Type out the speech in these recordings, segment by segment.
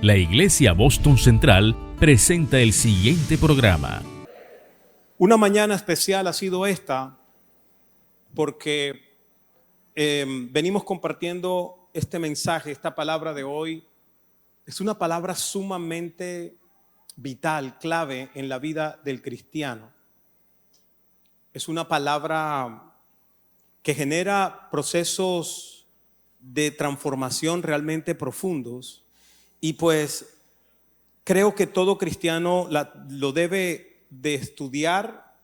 La Iglesia Boston Central presenta el siguiente programa. Una mañana especial ha sido esta porque venimos compartiendo este mensaje, esta palabra de hoy. Es una palabra sumamente vital, clave en la vida del cristiano. Es una palabra que genera procesos de transformación realmente profundos y pues creo que todo cristiano lo debe de estudiar,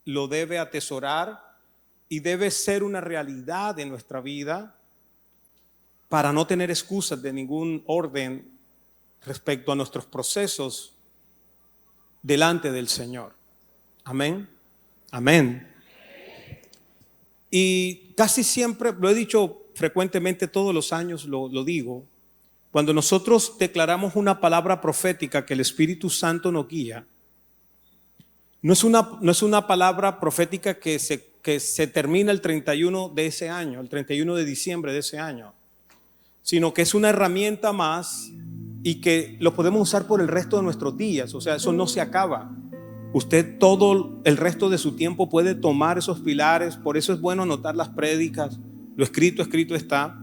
lo debe atesorar y debe ser una realidad en nuestra vida para no tener excusas de ningún orden respecto a nuestros procesos delante del Señor. Amén. Amén. Y casi siempre, lo he dicho frecuentemente todos los años, lo digo, cuando nosotros declaramos una palabra profética que el Espíritu Santo nos guía, no es una palabra profética que se termina el 31 de ese año, el 31 de diciembre de ese año, sino que es una herramienta más y que lo podemos usar por el resto de nuestros días. O sea, eso no se acaba. Usted todo el resto de su tiempo puede tomar esos pilares. Por eso es bueno anotar las prédicas. Lo escrito está.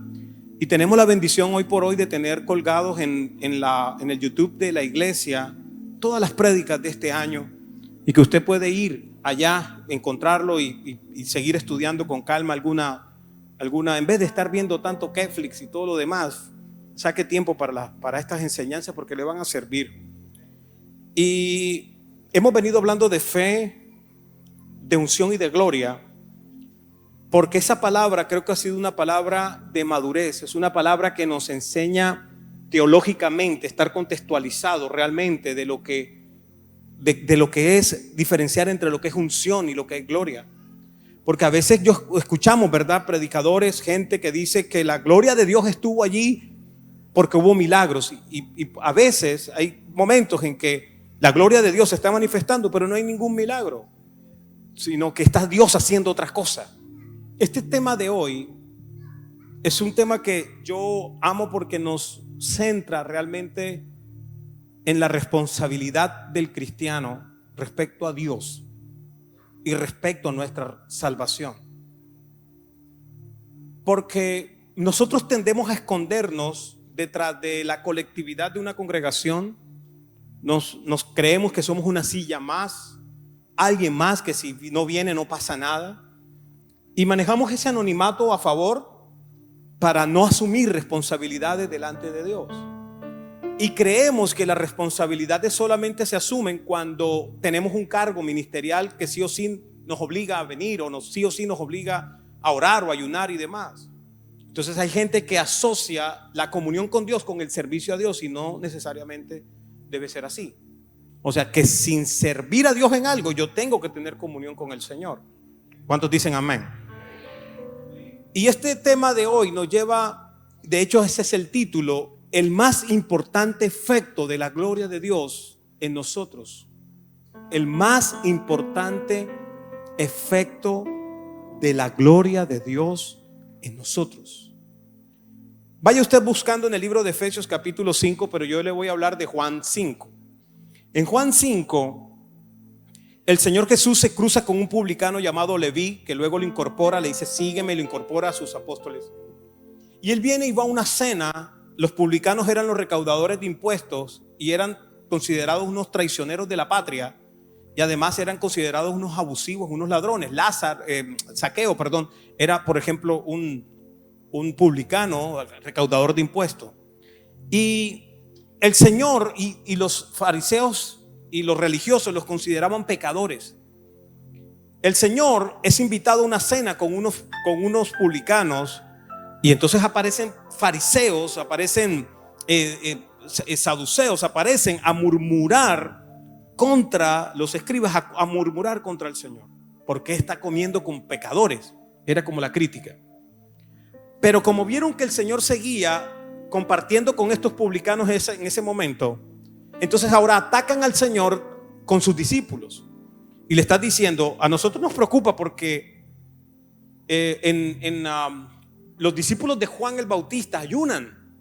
Y tenemos la bendición hoy por hoy de tener colgados en el YouTube de la iglesia todas las prédicas de este año, y que usted puede ir allá, encontrarlo y seguir estudiando con calma alguna, en vez de estar viendo tanto Netflix y todo lo demás. Saque tiempo para estas enseñanzas porque le van a servir. Y hemos venido hablando de fe, de unción y de gloria, porque esa palabra creo que ha sido una palabra de madurez. Es una palabra que nos enseña teológicamente, estar contextualizado realmente de lo que es diferenciar entre lo que es unción y lo que es gloria. Porque a veces escuchamos, ¿verdad?, predicadores, gente que dice que la gloria de Dios estuvo allí porque hubo milagros, y a veces hay momentos en que la gloria de Dios se está manifestando, pero no hay ningún milagro, sino que está Dios haciendo otras cosas. Este tema de hoy es un tema que yo amo porque nos centra realmente en la responsabilidad del cristiano respecto a Dios y respecto a nuestra salvación. Porque nosotros tendemos a escondernos detrás de la colectividad de una congregación. Nos creemos que somos una silla más, alguien más que si no viene no pasa nada, y manejamos ese anonimato a favor para no asumir responsabilidades delante de Dios. Y creemos que las responsabilidades solamente se asumen cuando tenemos un cargo ministerial que sí o sí nos obliga a venir, o sí o sí nos obliga a orar o ayunar y demás. Entonces hay gente que asocia la comunión con Dios con el servicio a Dios, y no necesariamente debe ser así. O sea, que sin servir a Dios en algo yo tengo que tener comunión con el Señor. ¿Cuántos dicen amén? Y este tema de hoy nos lleva, de hecho ese es el título, el más importante efecto de la gloria de Dios en nosotros. El más importante efecto de la gloria de Dios en nosotros. Vaya usted buscando en el libro de Efesios capítulo 5, pero yo le voy a hablar de Juan 5. En Juan 5, el Señor Jesús se cruza con un publicano llamado Leví, que luego lo incorpora, le dice sígueme, lo incorpora a sus apóstoles. Y él viene y va a una cena. Los publicanos eran los recaudadores de impuestos y eran considerados unos traicioneros de la patria, y además eran considerados unos abusivos, unos ladrones. Zaqueo, era por ejemplo un publicano, recaudador de impuestos. Y el Señor y los fariseos y los religiosos los consideraban pecadores. El Señor es invitado a una cena con unos publicanos, y entonces aparecen fariseos, aparecen saduceos, aparecen a murmurar contra los escribas, a murmurar contra el Señor. ¿Por qué está comiendo con pecadores? Era como la crítica. Pero como vieron que el Señor seguía compartiendo con estos publicanos en ese momento, entonces ahora atacan al Señor con sus discípulos y le están diciendo: a nosotros nos preocupa porque los discípulos de Juan el Bautista ayunan,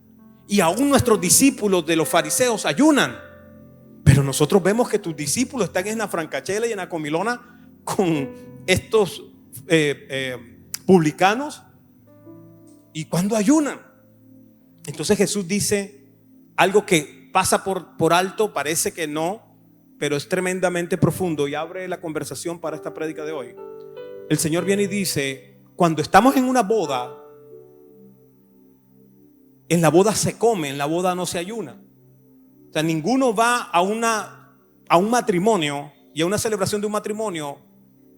Y aún nuestros discípulos de los fariseos ayunan. Pero nosotros vemos que tus discípulos están en la francachela y en la comilona con estos publicanos. ¿Y cuándo ayunan? Entonces Jesús dice algo que pasa por alto, parece que no, pero es tremendamente profundo y abre la conversación para esta prédica de hoy. El Señor viene y dice: cuando estamos en una boda, en la boda se come, en la boda no se ayuna. O sea, ninguno va a un matrimonio y a una celebración de un matrimonio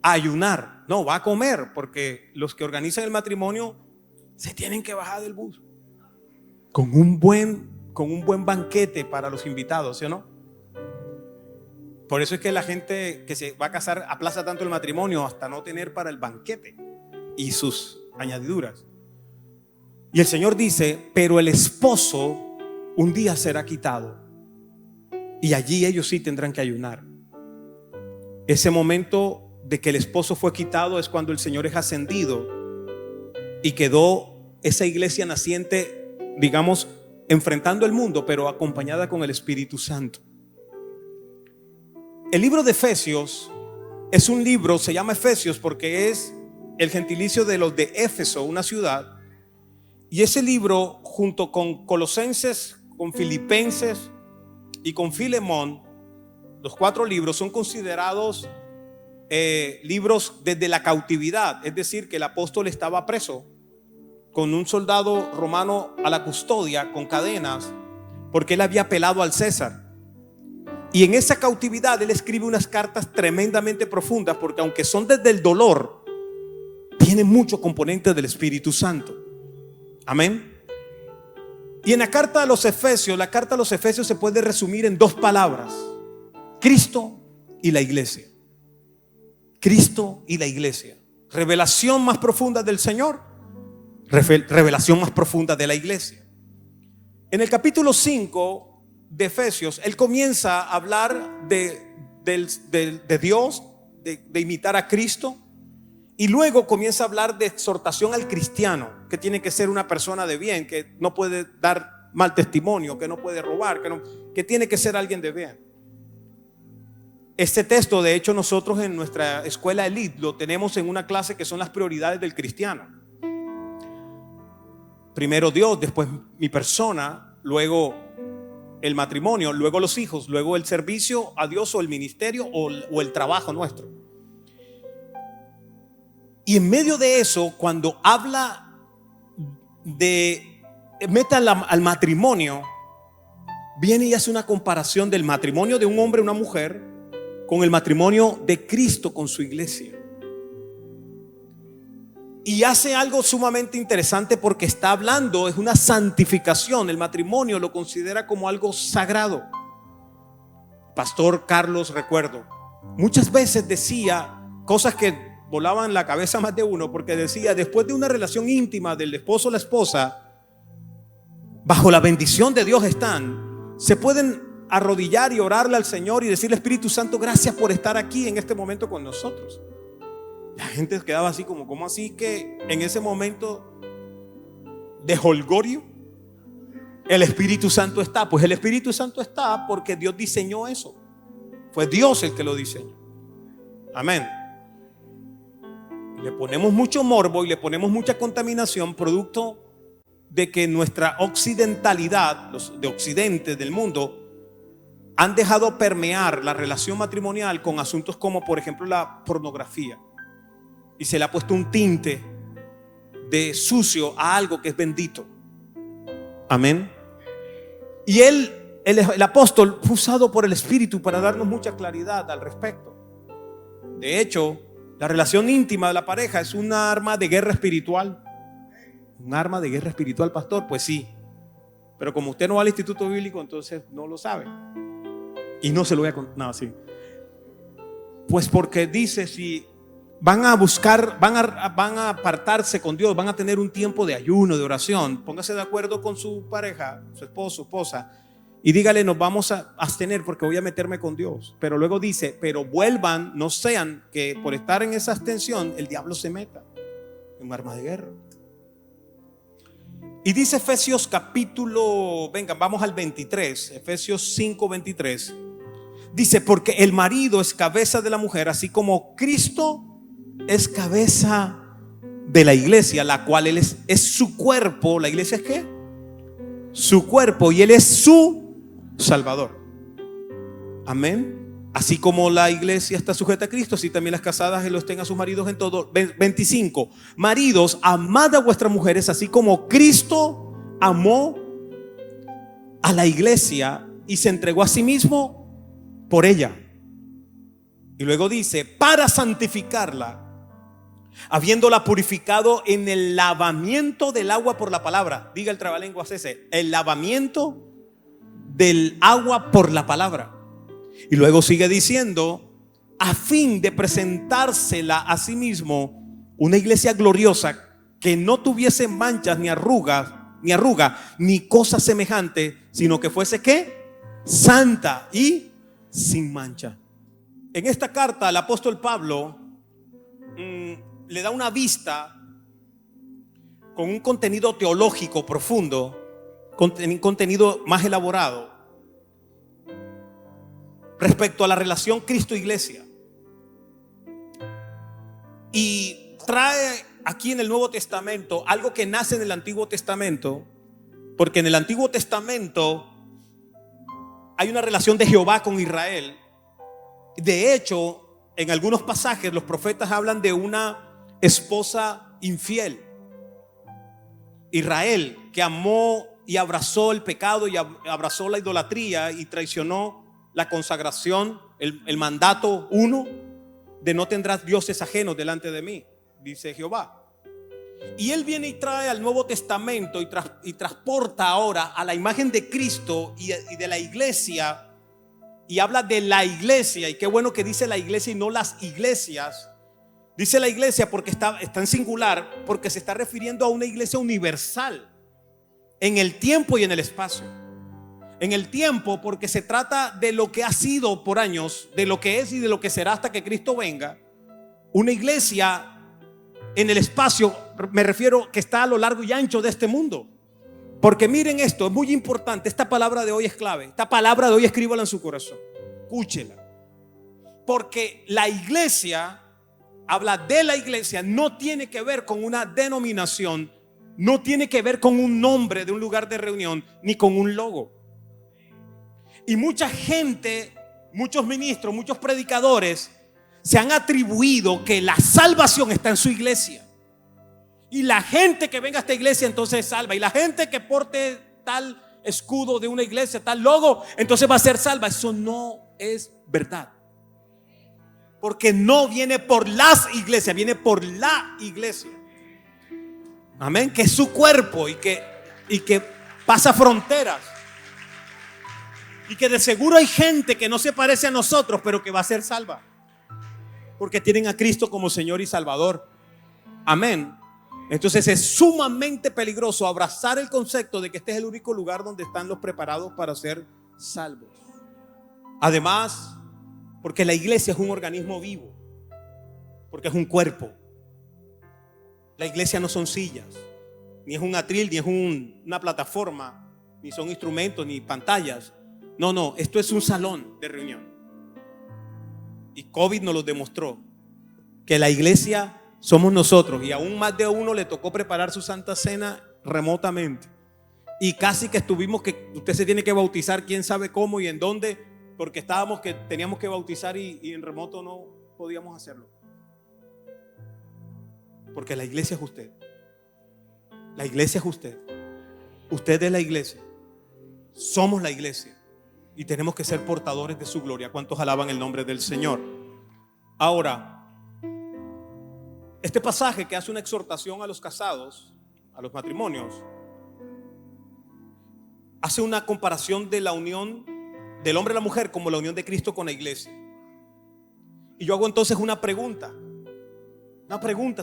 a ayunar. No, va a comer, porque los que organizan el matrimonio se tienen que bajar del bus con un buen banquete para los invitados, ¿sí o no? Por eso es que la gente que se va a casar aplaza tanto el matrimonio hasta no tener para el banquete y sus añadiduras. Y el Señor dice: pero el esposo un día será quitado, y allí ellos sí tendrán que ayunar. Ese momento de que el esposo fue quitado es cuando el Señor es ascendido y quedó esa iglesia naciente, digamos, enfrentando el mundo, pero acompañada con el Espíritu Santo. El libro de Efesios es un libro, se llama Efesios porque es el gentilicio de los de Éfeso, una ciudad. Y ese libro, junto con Colosenses, con Filipenses y con Filemón, los 4 libros son considerados libros desde la cautividad. Es decir, que el apóstol estaba preso con un soldado romano a la custodia con cadenas, porque él había apelado al César. Y en esa cautividad él escribe unas cartas tremendamente profundas, porque aunque son desde el dolor, tienen mucho componente del Espíritu Santo. Amén. Y en la carta a los Efesios se puede resumir en 2 palabras: Cristo y la iglesia. Cristo y la iglesia. Revelación más profunda del Señor, revelación más profunda de la iglesia. En el capítulo 5 de Efesios, él comienza a hablar de Dios, de imitar a Cristo. Y luego comienza a hablar de exhortación al cristiano, que tiene que ser una persona de bien, que no puede dar mal testimonio, que no puede robar, que tiene que ser alguien de bien. Este texto, de hecho, nosotros en nuestra escuela Elite lo tenemos en una clase que son las prioridades del cristiano. Primero Dios, después mi persona, luego el matrimonio, luego los hijos, luego el servicio a Dios o el ministerio o el trabajo nuestro. Y en medio de eso, cuando habla meta al matrimonio, viene y hace una comparación del matrimonio de un hombre y una mujer con el matrimonio de Cristo con su iglesia. Y hace algo sumamente interesante, porque está hablando, es una santificación. El matrimonio lo considera como algo sagrado. Pastor Carlos, recuerdo, muchas veces decía cosas que volaban la cabeza más de uno, porque decía: después de una relación íntima del esposo o la esposa, bajo la bendición de Dios se pueden arrodillar y orarle al Señor y decirle: Espíritu Santo, gracias por estar aquí en este momento con nosotros. La gente quedaba así como: ¿cómo así que en ese momento de jolgorio el Espíritu Santo está? Pues el Espíritu Santo está porque Dios diseñó eso. Fue Dios el que lo diseñó. Amén. Le ponemos mucho morbo y le ponemos mucha contaminación, producto de que nuestra occidentalidad, los de Occidente, del mundo, han dejado permear la relación matrimonial con asuntos como, por ejemplo, la pornografía, y se le ha puesto un tinte de sucio a algo que es bendito. Amén. Y el apóstol fue usado por el Espíritu para darnos mucha claridad al respecto. De hecho, la relación íntima de la pareja es un arma de guerra espiritual. ¿Un arma de guerra espiritual, pastor? Pues sí. Pero como usted no va al instituto bíblico, entonces no lo sabe. Y no se lo voy a contar. No, sí. Pues porque dice, si van a buscar, van a apartarse con Dios, van a tener un tiempo de ayuno, de oración, póngase de acuerdo con su pareja, su esposo, su esposa, y dígale: nos vamos a abstener porque voy a meterme con Dios. Pero luego dice: pero vuelvan, no sean que por estar en esa abstención el diablo se meta en un arma de guerra. Y dice Efesios capítulo, venga, vamos al 23, Efesios 5, 23. Dice, porque el marido es cabeza de la mujer, así como Cristo es cabeza de la iglesia, la cual él es su cuerpo. ¿La iglesia es qué? Su cuerpo, y él es su Salvador. Amén. Así como la iglesia está sujeta a Cristo, así también las casadas lo estén a sus maridos en todo. 25. Maridos, amad a vuestras mujeres, así como Cristo amó a la iglesia y se entregó a sí mismo por ella. Y luego dice, para santificarla, habiéndola purificado en el lavamiento del agua por la palabra. Diga el trabalenguas ese, el lavamiento del agua por la palabra. Y luego sigue diciendo, a fin de presentársela a sí mismo una iglesia gloriosa, que no tuviese manchas ni arruga, ni cosa semejante, sino que fuese ¿qué? Santa y sin mancha. En esta carta el apóstol Pablo le da una vista con un contenido teológico profundo, un contenido más elaborado respecto a la relación Cristo-Iglesia. Y trae aquí en el Nuevo Testamento algo que nace en el Antiguo Testamento, porque en el Antiguo Testamento hay una relación de Jehová con Israel. De hecho, en algunos pasajes los profetas hablan de una esposa infiel. Israel, que amó y abrazó el pecado y abrazó la idolatría y traicionó la consagración, el mandato uno de no tendrás dioses ajenos delante de mí, dice Jehová. Y él viene y trae al Nuevo Testamento y transporta ahora a la imagen de Cristo y de la iglesia, y habla de la iglesia. Y qué bueno que dice la iglesia y no las iglesias. Dice la iglesia porque está en singular, porque se está refiriendo a una iglesia universal en el tiempo y en el espacio. En el tiempo porque se trata de lo que ha sido por años, de lo que es y de lo que será hasta que Cristo venga. Una iglesia en el espacio, me refiero que está a lo largo y ancho de este mundo. Porque miren esto, es muy importante. Esta palabra de hoy es clave. Esta palabra de hoy escríbala en su corazón, escúchela. Porque la iglesia, habla de la iglesia, no tiene que ver con una denominación, no tiene que ver con un nombre de un lugar de reunión, ni con un logo. Y mucha gente, muchos ministros, muchos predicadores se han atribuido que la salvación está en su iglesia. Y la gente que venga a esta iglesia entonces es salva. Y la gente que porte tal escudo de una iglesia, tal logo, entonces va a ser salva. Eso no es verdad. Porque no viene por las iglesias, viene por la iglesia. Amén. Que es su cuerpo y que pasa fronteras. Y que de seguro hay gente que no se parece a nosotros, pero que va a ser salva, porque tienen a Cristo como Señor y Salvador. Amén. Entonces es sumamente peligroso abrazar el concepto de que este es el único lugar donde están los preparados para ser salvos. Además, porque la iglesia es un organismo vivo, porque es un cuerpo. La iglesia no son sillas, ni es un atril, ni es una plataforma, ni son instrumentos, ni pantallas. No, esto es un salón de reunión. Y COVID nos lo demostró, que la iglesia somos nosotros. Y aún más de uno le tocó preparar su Santa Cena remotamente. Y casi que estuvimos que usted se tiene que bautizar, quién sabe cómo y en dónde, porque teníamos que bautizar y en remoto no podíamos hacerlo. Porque la iglesia es usted. La iglesia es usted. Usted es la iglesia. Somos la iglesia. Y tenemos que ser portadores de su gloria. ¿Cuántos alaban el nombre del Señor? Ahora, este pasaje que hace una exhortación a los casados, a los matrimonios, hace una comparación de la unión del hombre y la mujer como la unión de Cristo con la iglesia. Y yo hago entonces una pregunta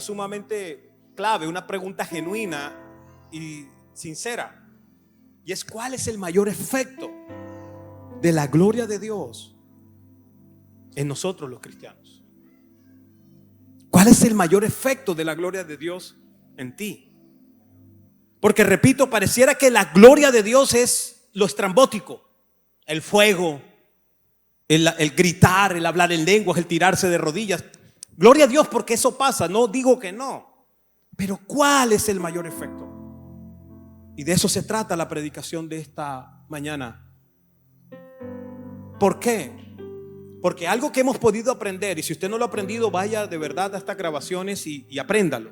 sumamente clave, una pregunta genuina y sincera. Y es: ¿cuál es el mayor efecto de la gloria de Dios en nosotros los cristianos? ¿Cuál es el mayor efecto de la gloria de Dios en ti? Porque repito, pareciera que la gloria de Dios es lo estrambótico, el fuego, el gritar, el hablar en lenguas, el tirarse de rodillas. Gloria a Dios porque eso pasa, no digo que no. Pero ¿cuál es el mayor efecto? Y de eso se trata la predicación de esta mañana. ¿Por qué? Porque algo que hemos podido aprender, y si usted no lo ha aprendido, vaya de verdad a estas grabaciones y apréndalo.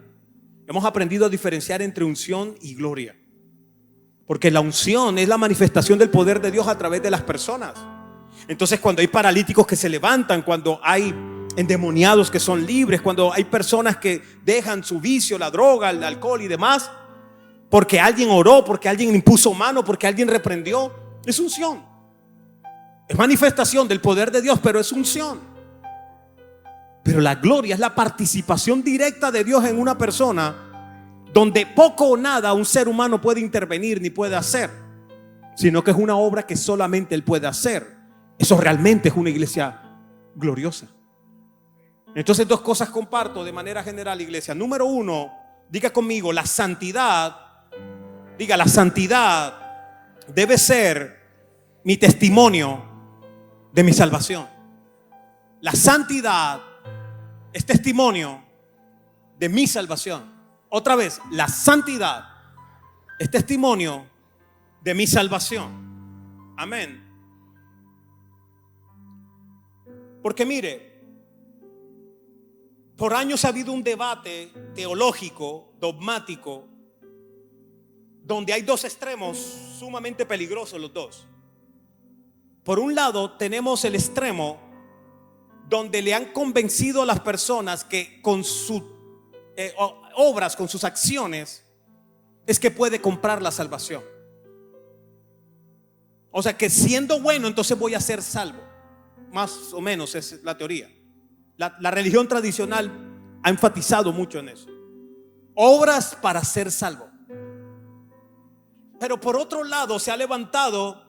Hemos aprendido a diferenciar entre unción y gloria. Porque la unción es la manifestación del poder de Dios a través de las personas. Entonces, cuando hay paralíticos que se levantan, cuando hay endemoniados que son libres, cuando hay personas que dejan su vicio, la droga, el alcohol y demás, porque alguien oró, porque alguien impuso mano, porque alguien reprendió, es unción. Es manifestación del poder de Dios, pero es unción. Pero la gloria es la participación directa de Dios en una persona, donde poco o nada un ser humano puede intervenir ni puede hacer, sino que es una obra que solamente Él puede hacer. Eso realmente es una iglesia gloriosa. Entonces, dos cosas comparto de manera general, iglesia. Número uno, diga conmigo, la santidad. Diga, la santidad debe ser mi testimonio de mi salvación. La santidad es testimonio de mi salvación. Otra vez, la santidad es testimonio de mi salvación. Amén. Porque mire, por años ha habido un debate teológico, dogmático, donde hay dos extremos sumamente peligrosos los dos. Por un lado tenemos el extremo donde le han convencido a las personas que con sus obras, con sus acciones, es que puede comprar la salvación. O sea, que siendo bueno entonces voy a ser salvo. Más o menos es la teoría. La religión tradicional ha enfatizado mucho en eso. Obras para ser salvo. Pero por otro lado se ha levantado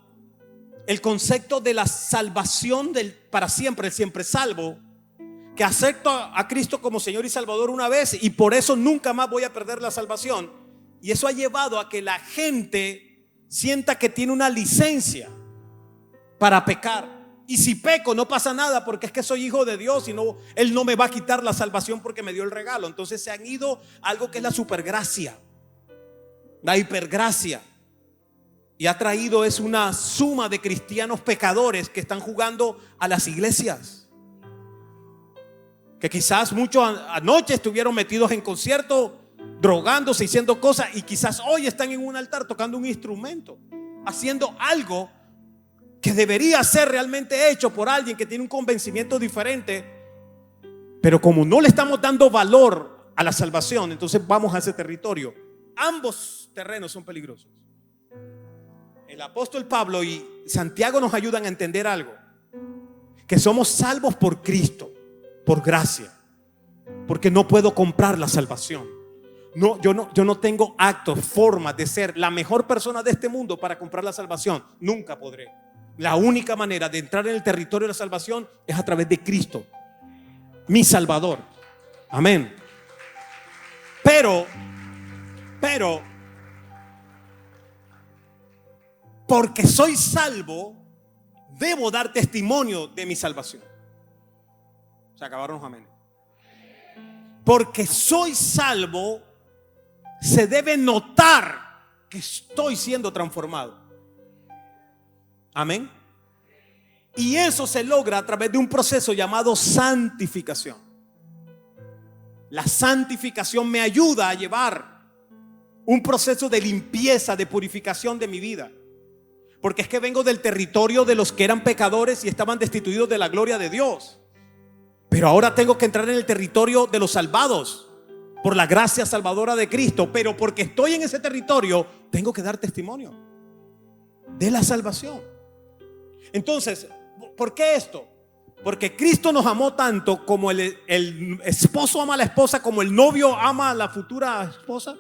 el concepto de la salvación del para siempre, el siempre salvo, que acepto a Cristo como Señor y Salvador una vez y por eso nunca más voy a perder la salvación. Y eso ha llevado a que la gente sienta que tiene una licencia para pecar. Y si peco no pasa nada porque es que soy hijo de Dios y no, Él no me va a quitar la salvación porque me dio el regalo. Entonces se han ido a algo que es la supergracia, la hipergracia. Y ha traído es una suma de cristianos pecadores que están jugando a las iglesias. Que quizás muchos anoche estuvieron metidos en conciertos, drogándose, haciendo cosas, y quizás hoy están en un altar tocando un instrumento, haciendo algo que debería ser realmente hecho por alguien que tiene un convencimiento diferente. Pero como no le estamos dando valor a la salvación, entonces vamos a ese territorio. Ambos terrenos son peligrosos. El apóstol Pablo y Santiago nos ayudan a entender algo: que somos salvos por Cristo, por gracia, porque no puedo comprar la salvación. Yo no tengo actos, formas de ser la mejor persona de este mundo para comprar la salvación. Nunca podré. La única manera de entrar en el territorio de la salvación es a través de Cristo, mi Salvador. Amén. Pero porque soy salvo, debo dar testimonio de mi salvación. Se acabaron los amén. Porque soy salvo, se debe notar que estoy siendo transformado. Amén. Y eso se logra a través de un proceso llamado santificación. La santificación me ayuda a llevar un proceso de limpieza, de purificación de mi vida. Porque es que vengo del territorio de los que eran pecadores y estaban destituidos de la gloria de Dios. Pero ahora tengo que entrar en el territorio de los salvados por la gracia salvadora de Cristo. Pero porque estoy en ese territorio, tengo que dar testimonio de la salvación. Entonces, ¿por qué esto? Porque Cristo nos amó tanto, como el esposo ama a la esposa, como el novio ama a la futura esposa,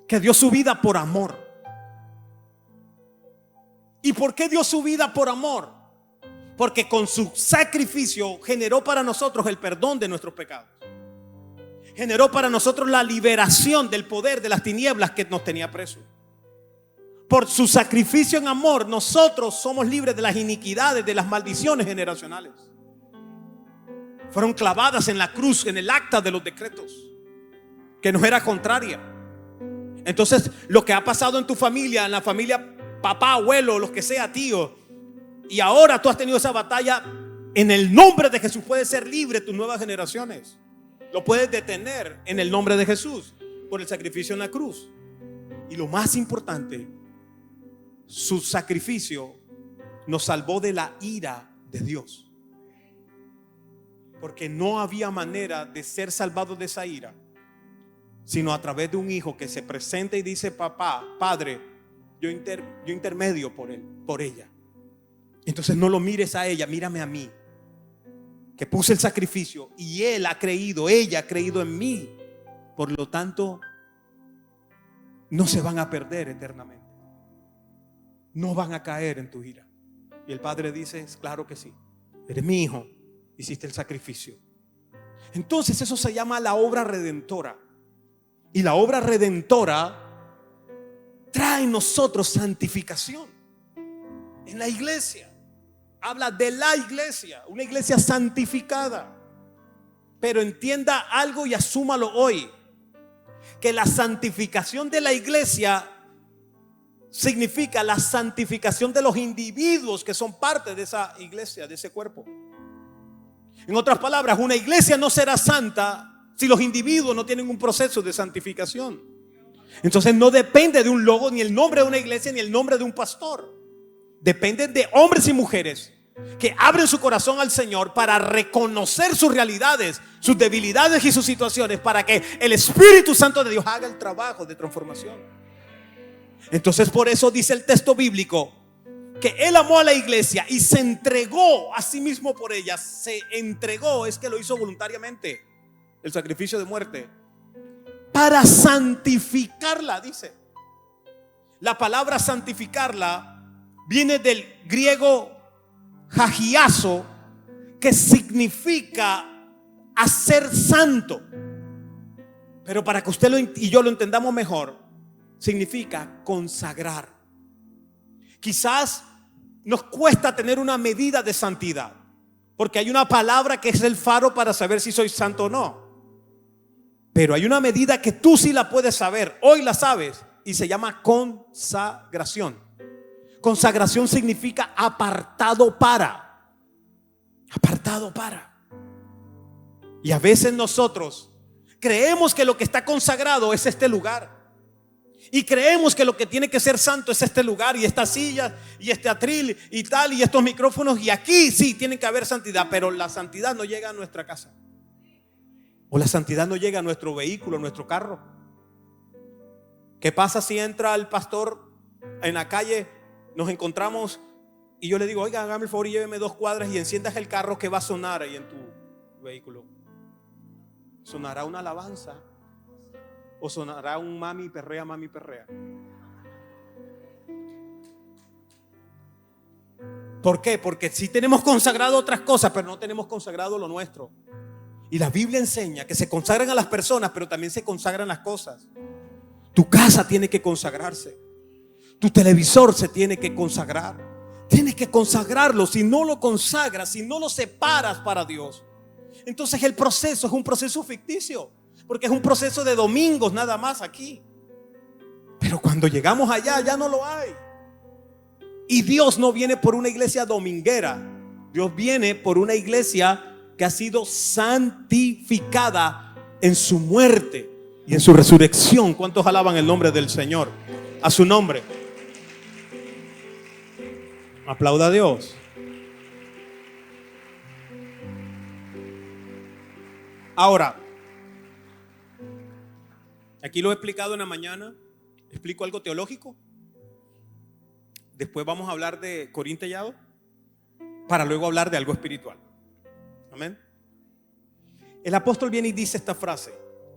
que dio su vida por amor. ¿Y por qué dio su vida por amor? Porque con su sacrificio generó para nosotros el perdón de nuestros pecados. Generó para nosotros la liberación del poder de las tinieblas que nos tenía presos. Por su sacrificio en amor, nosotros somos libres de las iniquidades, de las maldiciones generacionales. Fueron clavadas en la cruz, en el acta de los decretos, que nos era contraria. Entonces, lo que ha pasado en tu familia, en la familia, papá, abuelo, los que sea, tío, y ahora tú has tenido esa batalla, en el nombre de Jesús puedes ser libre tus nuevas generaciones. Lo puedes detener en el nombre de Jesús por el sacrificio en la cruz. Y lo más importante, su sacrificio nos salvó de la ira de Dios, porque no había manera de ser salvado de esa ira sino a través de un hijo que se presenta y dice: papá, padre, yo intermedio por él, por ella. Entonces no lo mires a ella, mírame a mí, que puse el sacrificio y él ha creído, ella ha creído en mí. Por lo tanto, no se van a perder eternamente, no van a caer en tu ira. Y el padre dice: claro que sí, eres mi hijo, hiciste el sacrificio. Entonces eso se llama la obra redentora. Y la obra redentora trae en nosotros santificación. En la iglesia habla de la iglesia, una iglesia santificada. Pero entienda algo y asúmalo hoy, que la santificación de la iglesia significa la santificación de los individuos que son parte de esa iglesia, de ese cuerpo. En otras palabras, una iglesia no será santa si los individuos no tienen un proceso de santificación. Entonces no depende de un logo, ni el nombre de una iglesia, ni el nombre de un pastor. Depende de hombres y mujeres que abren su corazón al Señor para reconocer sus realidades, sus debilidades y sus situaciones, para que el Espíritu Santo de Dios haga el trabajo de transformación. Entonces por eso dice el texto bíblico que Él amó a la iglesia y se entregó a sí mismo por ella. Se entregó, es que lo hizo voluntariamente, el sacrificio de muerte, para santificarla, dice. La palabra santificarla viene del griego hagiazo, que significa hacer santo. Pero para que usted y yo lo entendamos mejor, significa consagrar. Quizás nos cuesta tener una medida de santidad, porque hay una palabra que es el faro para saber si soy santo o no. Pero hay una medida que tú sí la puedes saber, hoy la sabes, y se llama consagración. Consagración significa apartado para. Apartado para. Y a veces nosotros creemos que lo que está consagrado es este lugar. Y creemos que lo que tiene que ser santo es este lugar y esta silla y este atril y tal y estos micrófonos. Y aquí sí tiene que haber santidad, pero la santidad no llega a nuestra casa. O la santidad no llega a nuestro vehículo, a nuestro carro. ¿Qué pasa si entra el pastor en la calle, nos encontramos y yo le digo: oiga, hágame el favor y lléveme 2 cuadras y enciendas el carro, que va a sonar ahí en tu vehículo? ¿Sonará una alabanza? ¿O sonará un mami perrea, mami perrea? ¿Por qué? Porque sí tenemos consagrado otras cosas, pero no tenemos consagrado lo nuestro. Y la Biblia enseña que se consagran a las personas, pero también se consagran las cosas. Tu casa tiene que consagrarse. Tu televisor se tiene que consagrar. Tienes que consagrarlo. Si no lo consagras, si no lo separas para Dios, entonces el proceso es un proceso ficticio, porque es un proceso de domingos nada más aquí. Pero cuando llegamos allá, ya no lo hay. Y Dios no viene por una iglesia dominguera. Dios viene por una iglesia que ha sido santificada en su muerte y en su resurrección. ¿Cuántos alaban el nombre del Señor? A su nombre. Aplauda a Dios. Ahora, aquí lo he explicado en la mañana. Explico algo teológico. Después vamos a hablar de Corín Tellado, para luego hablar de algo espiritual. Amén. El apóstol viene y dice esta frase.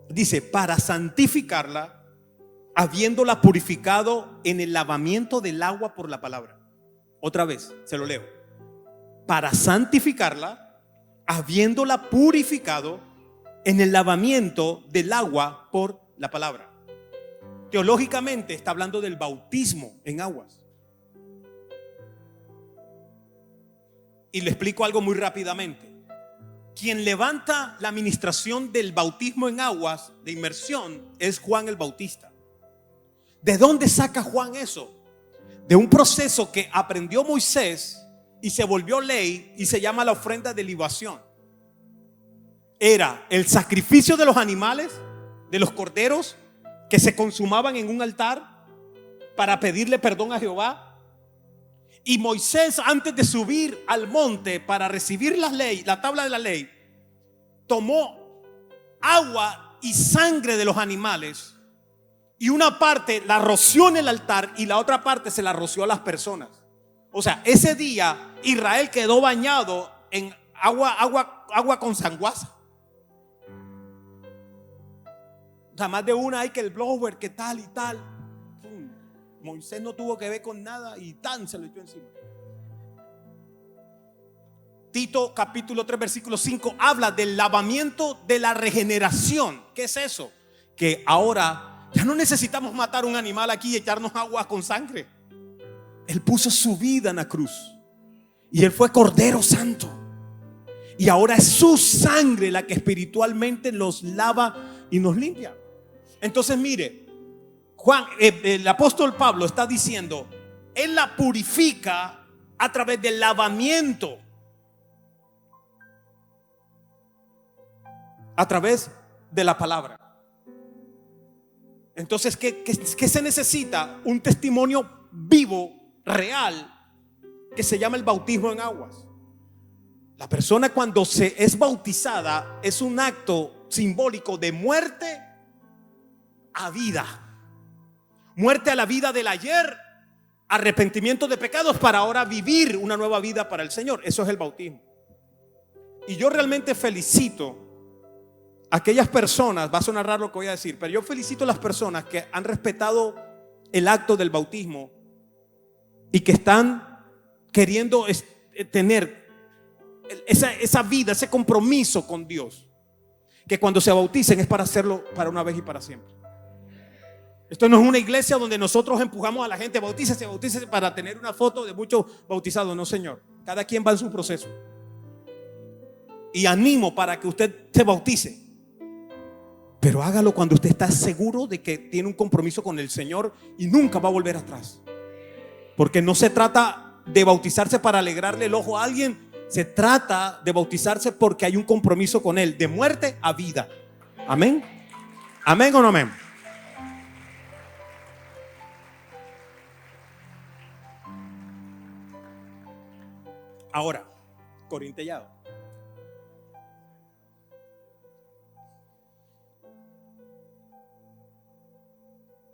Dice: para santificarla, habiéndola purificado en el lavamiento del agua por la palabra. Otra vez, se lo leo. Para santificarla, habiéndola purificado en el lavamiento del agua por la palabra. Teológicamente está hablando del bautismo en aguas. Y le explico algo muy rápidamente. Quien levanta la administración del bautismo en aguas de inmersión es Juan el Bautista. ¿De dónde saca Juan eso? De un proceso que aprendió Moisés y se volvió ley y se llama la ofrenda de libación. Era el sacrificio de los animales, de los corderos que se consumaban en un altar para pedirle perdón a Jehová. Y Moisés, antes de subir al monte para recibir la ley, la tabla de la ley, tomó agua y sangre de los animales y una parte la roció en el altar y la otra parte se la roció a las personas. O sea, ese día Israel quedó bañado en agua con sanguaza. O sea, más de una hay que el blower, que tal y tal. Moisés no tuvo que ver con nada y tan se lo echó encima. Tito capítulo 3 versículo 5 habla del lavamiento de la regeneración. ¿Qué es eso? Que ahora ya no necesitamos matar un animal aquí y echarnos agua con sangre. Él puso su vida en la cruz y Él fue Cordero Santo. Y ahora es su sangre la que espiritualmente los lava y nos limpia. Entonces mire, Juan, el apóstol Pablo está diciendo, Él la purifica a través del lavamiento, a través de la palabra. Entonces, ¿qué se necesita? Un testimonio vivo, real, que se llama el bautismo en aguas. La persona cuando se es bautizada es un acto simbólico de muerte a vida. Muerte a la vida del ayer, arrepentimiento de pecados para ahora vivir una nueva vida para el Señor. Eso es el bautismo. Y yo realmente felicito a aquellas personas, va a sonar raro lo que voy a decir, pero yo felicito a las personas que han respetado el acto del bautismo y que están queriendo tener esa vida, ese compromiso con Dios, que cuando se bauticen es para hacerlo para una vez y para siempre. Esto no es una iglesia donde nosotros empujamos a la gente, bautícese para tener una foto de muchos bautizados. No, señor, cada quien va en su proceso. Y animo para que usted se bautice, pero hágalo cuando usted está seguro de que tiene un compromiso con el Señor y nunca va a volver atrás. Porque no se trata de bautizarse para alegrarle el ojo a alguien, se trata de bautizarse porque hay un compromiso con Él, de muerte a vida. Amén. Amén o no amén. Ahora, corintellado.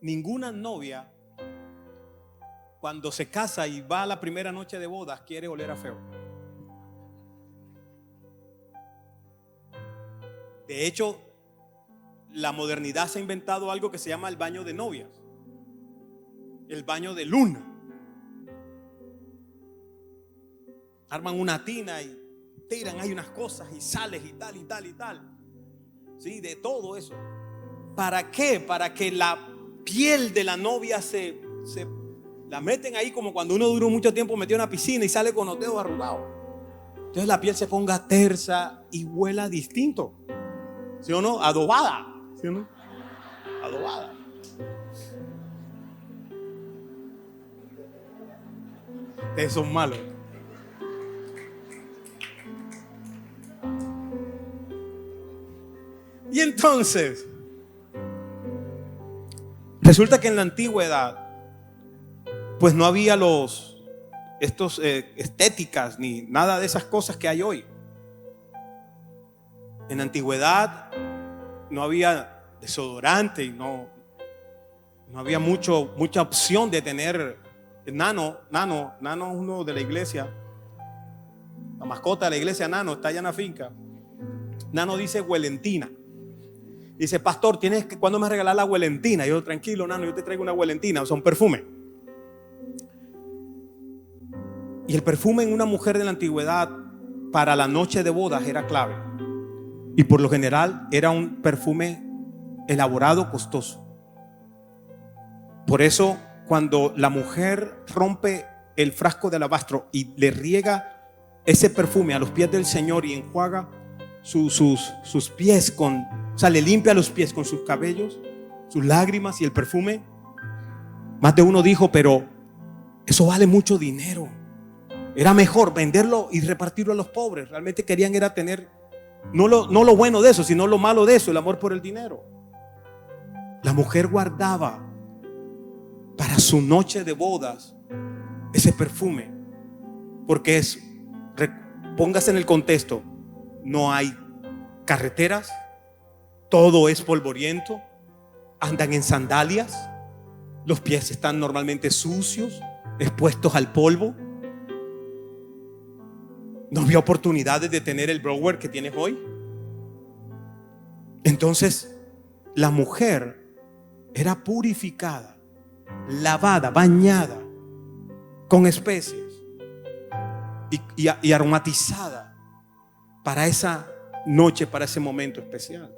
Ninguna novia cuando se casa y va a la primera noche de bodas quiere oler a feo. De hecho, la modernidad se ha inventado algo que se llama el baño de novias, el baño de luna. Arman una tina y tiran ahí unas cosas y sales y tal y tal y tal. Sí, de todo eso. ¿Para qué? Para que la piel de la novia se la meten ahí, como cuando uno duró mucho tiempo metido en una piscina y sale con los dedos arrugados. Entonces la piel se ponga tersa y huela distinto. ¿Sí o no? Adobada. ¿Sí o no? Adobada. Ustedes son malos. Y entonces resulta que en la antigüedad pues no había estéticas ni nada de esas cosas que hay hoy. En la antigüedad no había desodorante y no había mucha opción de tener. Nano uno de la iglesia, la mascota de la iglesia, Nano, está allá en la finca. Nano dice huelentina. Dice, pastor, ¿cuándo me regalar la huelentina? Yo, tranquilo, Nano, yo te traigo una huelentina. O sea, un perfume. Y el perfume en una mujer de la antigüedad para la noche de bodas era clave. Y por lo general era un perfume elaborado, costoso. Por eso cuando la mujer rompe el frasco de alabastro y le riega ese perfume a los pies del Señor y enjuaga sus pies o sea, le limpia los pies con sus cabellos, sus lágrimas y el perfume, más de uno dijo: pero eso vale mucho dinero, era mejor venderlo y repartirlo a los pobres. Realmente querían era tener no lo bueno de eso, sino lo malo de eso, el amor por el dinero. La mujer guardaba para su noche de bodas ese perfume, porque póngase en el contexto, no hay carreteras, todo es polvoriento, andan en sandalias, los pies están normalmente sucios, expuestos al polvo. No había oportunidades de tener el blower que tienes hoy. Entonces la mujer era purificada, lavada, bañada con especies y aromatizada para esa noche, para ese momento especial.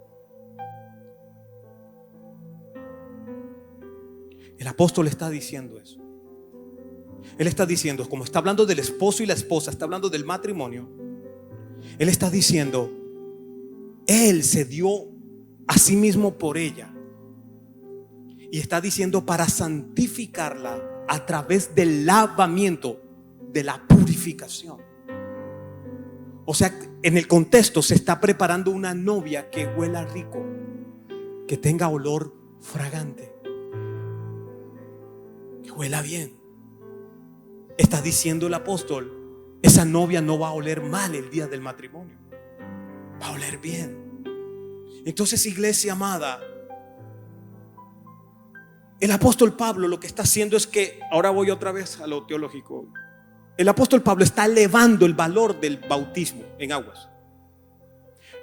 El apóstol está diciendo eso. Él está diciendo, como está hablando del esposo y la esposa, está hablando del matrimonio. Él está diciendo, él se dio a sí mismo por ella. Y está diciendo para santificarla a través del lavamiento, de la purificación. O sea, en el contexto se está preparando una novia que huela rico, que tenga olor fragante, que huela bien. Está diciendo el apóstol, esa novia no va a oler mal el día del matrimonio, va a oler bien. Entonces, iglesia amada, el apóstol Pablo lo que está haciendo es que, ahora voy otra vez a lo teológico, el apóstol Pablo está elevando el valor del bautismo en aguas.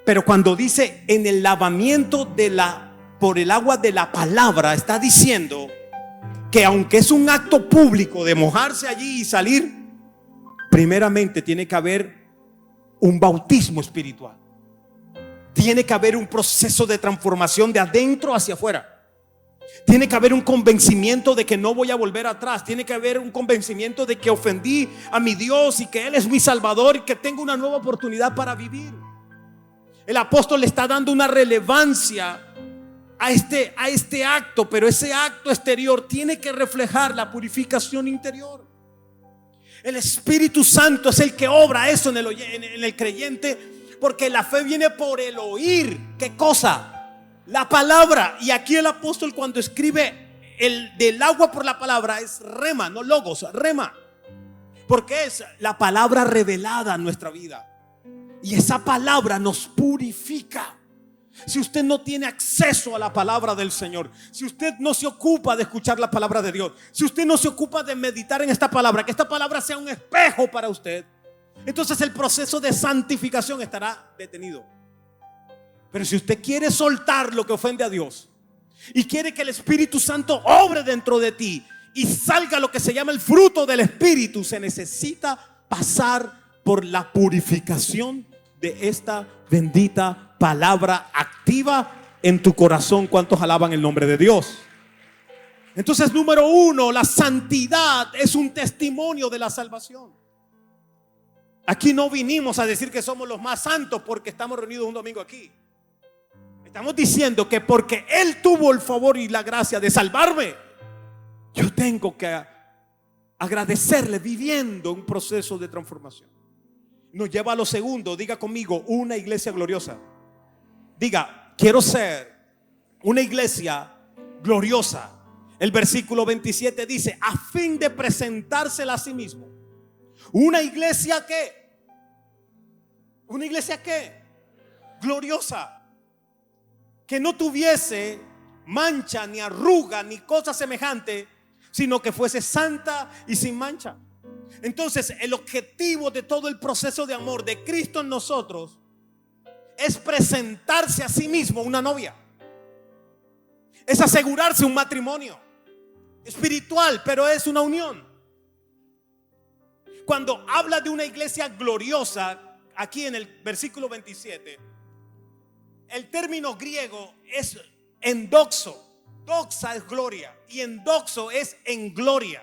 Pero cuando dice en el lavamiento por el agua de la palabra, está diciendo que aunque es un acto público de mojarse allí y salir, primeramente tiene que haber un bautismo espiritual. Tiene que haber un proceso de transformación de adentro hacia afuera. Tiene que haber un convencimiento de que no voy a volver atrás. Tiene que haber un convencimiento de que ofendí a mi Dios y que Él es mi Salvador y que tengo una nueva oportunidad para vivir. El apóstol le está dando una relevancia a este acto, pero ese acto exterior tiene que reflejar la purificación interior. El Espíritu Santo es el que obra eso en el creyente, porque la fe viene por el oír. ¿Qué cosa? La palabra. Y aquí el apóstol, cuando escribe el del agua por la palabra, es rema, no logos, rema, porque es la palabra revelada en nuestra vida. Y esa palabra nos purifica. Si usted no tiene acceso a la palabra del Señor, si usted no se ocupa de escuchar la palabra de Dios, si usted no se ocupa de meditar en esta palabra, que esta palabra sea un espejo para usted, entonces el proceso de santificación estará detenido. Pero si usted quiere soltar lo que ofende a Dios y quiere que el Espíritu Santo obre dentro de ti y salga lo que se llama el fruto del Espíritu, se necesita pasar por la purificación de esta bendita palabra activa en tu corazón. ¿Cuántos alaban el nombre de Dios? Entonces, número uno, la santidad es un testimonio de la salvación. Aquí no vinimos a decir que somos los más santos porque estamos reunidos un domingo aquí. Estamos diciendo que porque Él tuvo el favor y la gracia de salvarme, yo tengo que agradecerle viviendo un proceso de transformación. Nos lleva a lo segundo. Diga conmigo, una iglesia gloriosa. Diga, quiero ser una iglesia gloriosa. El versículo 27 dice, a fin de presentársela a sí mismo. Una iglesia ¿qué? Una iglesia ¿qué? Gloriosa. Que no tuviese mancha, ni arruga, ni cosa semejante, sino que fuese santa y sin mancha. Entonces, el objetivo de todo el proceso de amor de Cristo en nosotros es presentarse a sí mismo una novia. Es asegurarse un matrimonio espiritual, pero es una unión. Cuando habla de una iglesia gloriosa, aquí en el versículo 27, El término griego es endoxo. Doxa es gloria y endoxo es en gloria.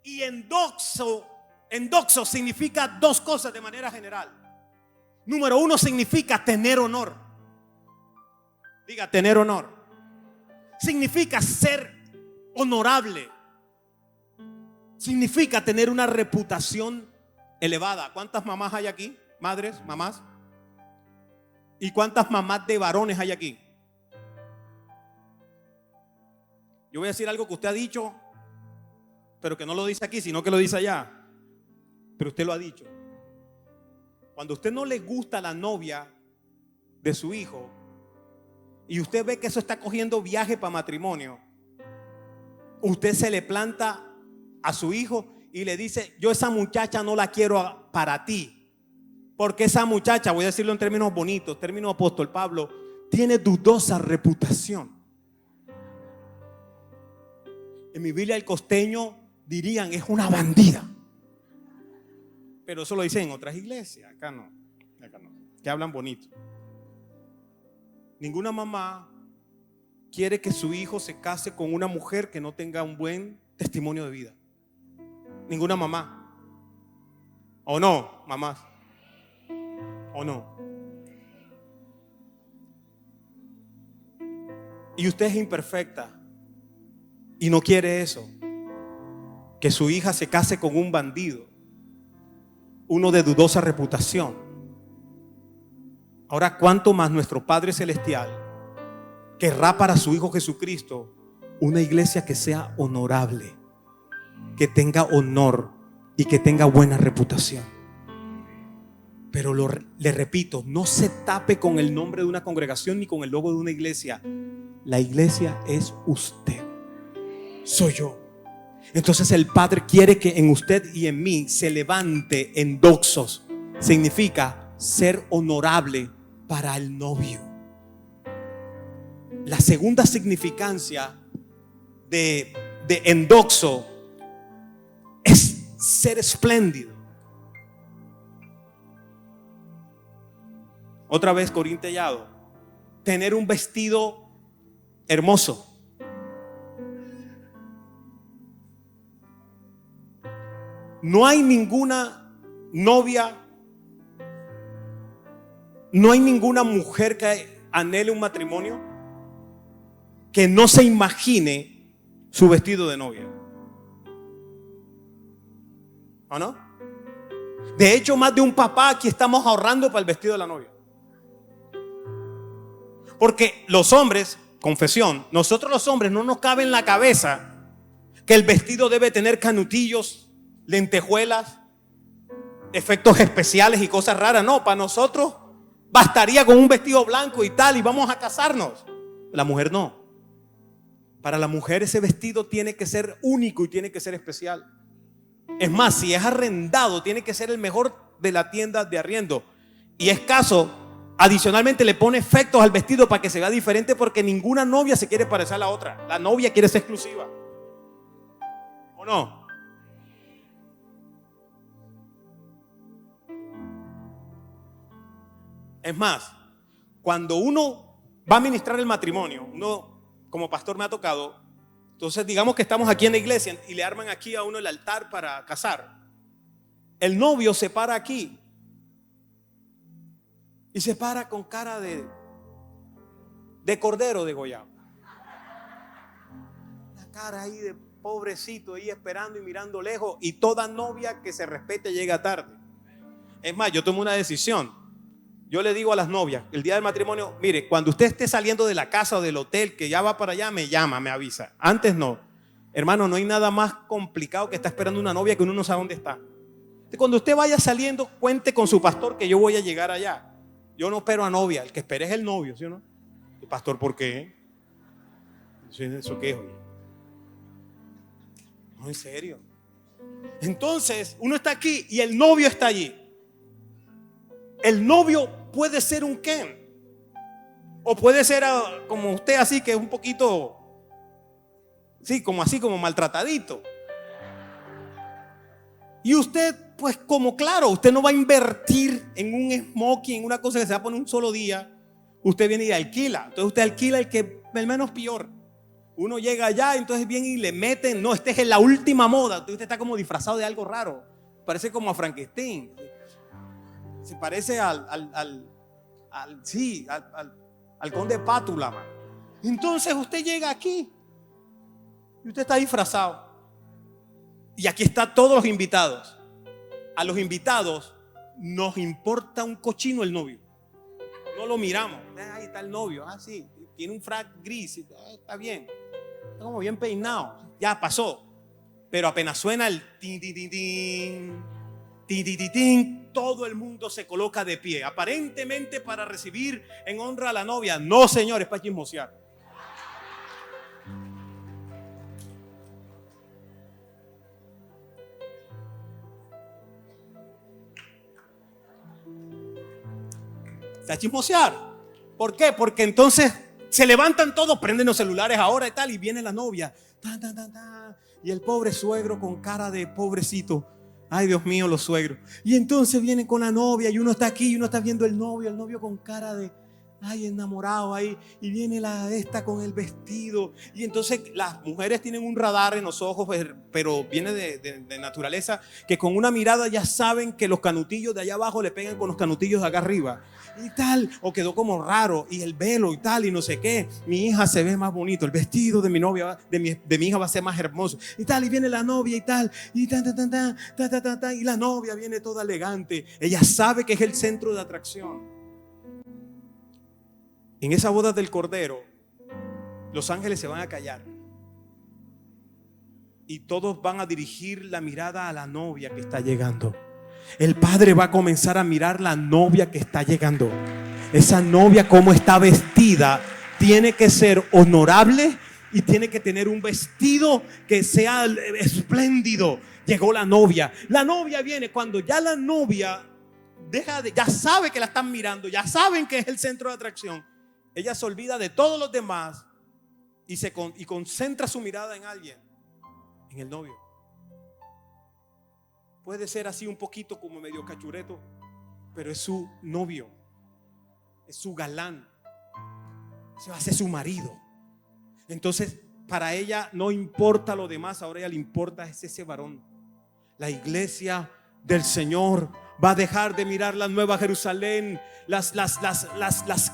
Y endoxo significa dos cosas de manera general. Número uno, significa tener honor. Diga, tener honor. Significa ser honorable. Significa tener una reputación elevada. ¿Cuántas mamás hay aquí? Madres, mamás. ¿Y cuántas mamás de varones hay aquí? Yo voy a decir algo que usted ha dicho, pero que no lo dice aquí, sino que lo dice allá. Pero usted lo ha dicho. Cuando a usted no le gusta la novia de su hijo y usted ve que eso está cogiendo viaje para matrimonio, usted se le planta a su hijo y le dice: yo esa muchacha no la quiero para ti, porque esa muchacha, voy a decirlo en términos bonitos, términos apóstol Pablo, tiene dudosa reputación. En mi Biblia el costeño dirían: es una bandida. Pero eso lo dicen en otras iglesias. Acá no, que hablan bonito. Ninguna mamá quiere que su hijo se case con una mujer que no tenga un buen testimonio de vida. Ninguna mamá. ¿O no, mamás? ¿O no? Y usted es imperfecta y no quiere eso, que su hija se case con un bandido, uno de dudosa reputación. Ahora, ¿cuánto más nuestro Padre Celestial querrá para su Hijo Jesucristo una iglesia que sea honorable, que tenga honor y que tenga buena reputación? Pero le repito, no se tape con el nombre de una congregación ni con el logo de una iglesia. La iglesia es usted, soy yo. Entonces el Padre quiere que en usted y en mí se levante endoxos. Significa ser honorable para el novio. La segunda significancia de endoxo es ser espléndido. Otra vez corintellado. Tener un vestido hermoso. No hay ninguna novia, no hay ninguna mujer que anhele un matrimonio que no se imagine su vestido de novia. ¿O no? De hecho, más de un papá aquí estamos ahorrando para el vestido de la novia. Porque los hombres, confesión, nosotros los hombres no nos cabe en la cabeza que el vestido debe tener canutillos, lentejuelas, efectos especiales y cosas raras. No, para nosotros bastaría con un vestido blanco y tal, y vamos a casarnos. La mujer no. Para la mujer ese vestido tiene que ser único y tiene que ser especial. Es más, si es arrendado, tiene que ser el mejor de la tienda de arriendo. Y es caso, adicionalmente le pone efectos al vestido para que se vea diferente, porque ninguna novia se quiere parecer a la otra. La novia quiere ser exclusiva. ¿O no? Es más, cuando uno va a ministrar el matrimonio, uno como pastor me ha tocado, entonces digamos que estamos aquí en la iglesia y le arman aquí a uno el altar para casar. El novio se para aquí y se para con cara de cordero degollado. La cara ahí de pobrecito, ahí esperando y mirando lejos. Y toda novia que se respete llega tarde. Es más, yo tomo una decisión. Yo le digo a las novias, el día del matrimonio: mire, cuando usted esté saliendo de la casa o del hotel, que ya va para allá, me llama, me avisa. Antes no. Hermano, no hay nada más complicado que estar esperando una novia que uno no sabe dónde está. Cuando usted vaya saliendo, cuente con su pastor que yo voy a llegar allá. Yo no espero a novia, el que espere es el novio, ¿sí o no? El pastor, ¿por qué? ¿Eso qué es, oye? No, en serio. Entonces, uno está aquí y el novio está allí. El novio puede ser un Ken, o puede ser como usted, así que es un poquito, sí, como así, como maltratadito. Y usted, pues como claro, usted no va a invertir en un smoking, en una cosa que se va a poner un solo día, usted viene y alquila. Entonces usted alquila el menos peor. Uno llega allá, entonces viene y le meten, no, este es la última moda. Entonces usted está como disfrazado de algo raro. Parece como a Frankenstein. Se parece al conde Pátula, man. Entonces usted llega aquí y usted está disfrazado. Y aquí están todos los invitados. A los invitados nos importa un cochino el novio. No lo miramos. Ahí está el novio. Ah, sí, tiene un frac gris. Está bien. Está como bien peinado. Ya pasó. Pero apenas suena el tin, tin, tin, tin, tin, tin, tin, tin, todo el mundo se coloca de pie. Aparentemente para recibir en honra a la novia. No, señores, para chismosear. A chismosear. ¿Por qué? Porque entonces se levantan todos, prenden los celulares ahora y tal, y viene la novia. Y el pobre suegro con cara de pobrecito. Ay, Dios mío, los suegros. Y entonces vienen con la novia y uno está aquí y uno está viendo el novio con cara de ay, enamorado ahí. Y viene esta con el vestido. Y entonces las mujeres tienen un radar en los ojos, pero viene de naturaleza, que con una mirada ya saben que los canutillos de allá abajo le pegan con los canutillos de acá arriba. Y tal, o quedó como raro, y el velo y tal, y no sé qué. Mi hija se ve más bonito, el vestido de mi novia, de mi hija va a ser más hermoso. Y tal, y viene la novia y tal, y y la novia viene toda elegante. Ella sabe que es el centro de atracción. En esa boda del Cordero, los ángeles se van a callar y todos van a dirigir la mirada a la novia que está llegando. El padre va a comenzar a mirar la novia que está llegando. Esa novia, como está vestida, tiene que ser honorable y tiene que tener un vestido que sea espléndido. Llegó la novia. La novia viene cuando ya la novia ya sabe que la están mirando, ya saben que es el centro de atracción. Ella se olvida de todos los demás y concentra su mirada en alguien, en el novio. Puede ser así un poquito como medio cachureto, pero es su novio, es su galán, se va a hacer su marido. Entonces para ella no importa lo demás, ahora a ella le importa es ese varón. La iglesia del Señor va a dejar de mirar la Nueva Jerusalén, las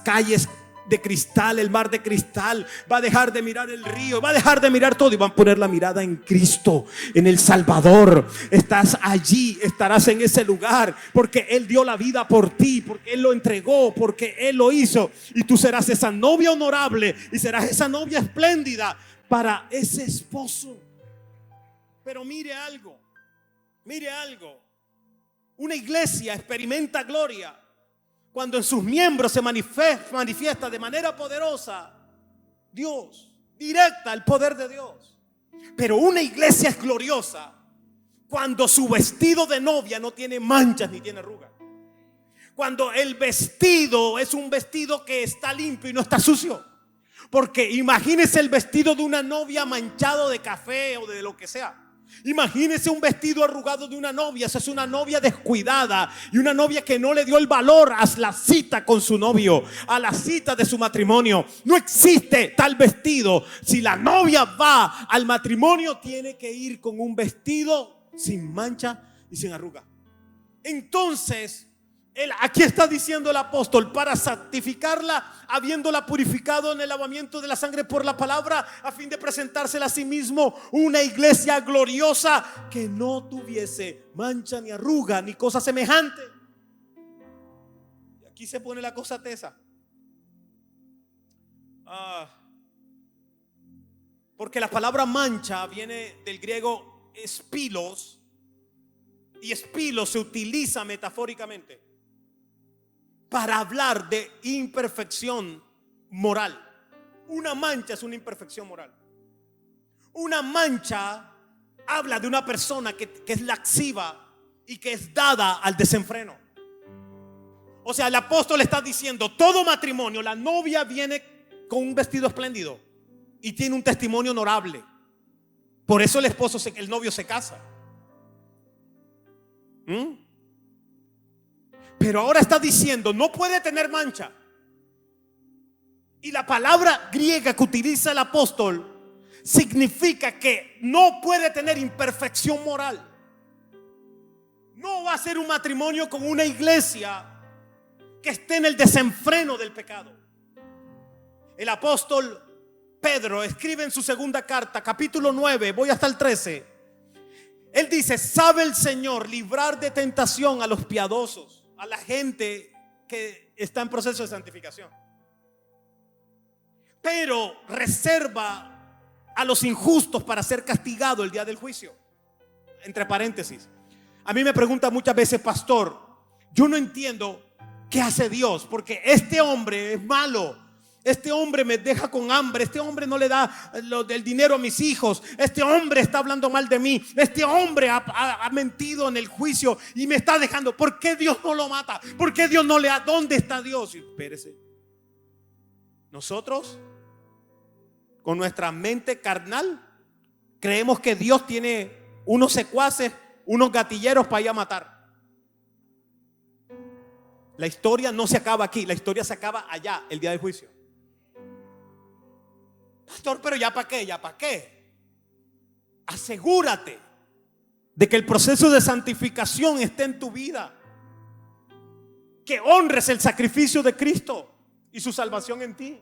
calles de cristal, el mar de cristal, va a dejar de mirar el río, va a dejar de mirar todo y van a poner la mirada en Cristo, en el Salvador. Estás allí, estarás en ese lugar porque Él dio la vida por ti, porque Él lo entregó, porque Él lo hizo, y tú serás esa novia honorable y serás esa novia espléndida para ese esposo. Pero mire algo, una iglesia experimenta gloria cuando en sus miembros se manifiesta de manera poderosa Dios, directa el poder de Dios. Pero una iglesia es gloriosa cuando su vestido de novia no tiene manchas ni tiene arrugas. Cuando el vestido es un vestido que está limpio y no está sucio. Porque imagínese el vestido de una novia manchado de café o de lo que sea. Imagínese un vestido arrugado de una novia. Esa es una novia descuidada y una novia que no le dio el valor a la cita con su novio, a la cita de su matrimonio. No existe tal vestido. Si la novia va al matrimonio, tiene que ir con un vestido sin mancha y sin arruga. Entonces aquí está diciendo el apóstol: para santificarla, habiéndola purificado en el lavamiento de la sangre por la palabra, a fin de presentársela a sí mismo una iglesia gloriosa, que no tuviese mancha ni arruga ni cosa semejante. Y aquí se pone la cosa tesa. Porque la palabra mancha viene del griego espilos, y espilos se utiliza metafóricamente para hablar de imperfección moral. Una mancha es una imperfección moral. Una mancha habla de una persona que es laxiva y que es dada al desenfreno. O sea, el apóstol está diciendo: todo matrimonio, la novia viene con un vestido espléndido y tiene un testimonio honorable. Por eso el novio se casa. Pero ahora está diciendo, no puede tener mancha. Y la palabra griega que utiliza el apóstol significa que no puede tener imperfección moral. No va a ser un matrimonio con una iglesia que esté en el desenfreno del pecado. El apóstol Pedro escribe en su segunda carta, capítulo 9, voy hasta el 13. Él dice: sabe el Señor librar de tentación a los piadosos, a la gente que está en proceso de santificación, pero reserva a los injustos para ser castigado el día del juicio. Entre paréntesis, a mí me preguntan muchas veces: pastor, yo no entiendo qué hace Dios, porque este hombre es malo, este hombre me deja con hambre, este hombre no le da el dinero a mis hijos, este hombre está hablando mal de mí, este hombre ha mentido en el juicio y me está dejando. ¿Por qué Dios no lo mata? ¿Por qué Dios no le da? ¿Dónde está Dios? Y espérese, nosotros con nuestra mente carnal creemos que Dios tiene unos secuaces, unos gatilleros para ir a matar. La historia no se acaba aquí, la historia se acaba allá, el día del juicio. Pastor, pero ¿ya para qué? ¿Ya para qué? Asegúrate de que el proceso de santificación esté en tu vida, que honres el sacrificio de Cristo y su salvación en ti.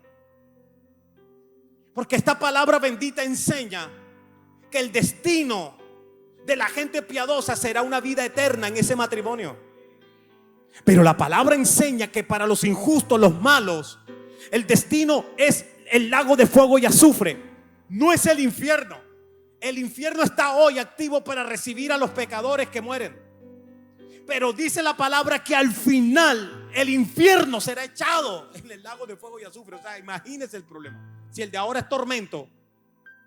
Porque esta palabra bendita enseña que el destino de la gente piadosa será una vida eterna en ese matrimonio. Pero la palabra enseña que para los injustos, los malos, el destino es el lago de fuego y azufre. No es el infierno. El infierno está hoy activo para recibir a los pecadores que mueren. Pero dice la palabra que al final el infierno será echado en el lago de fuego y azufre. O sea, imagínese el problema. Si el de ahora es tormento,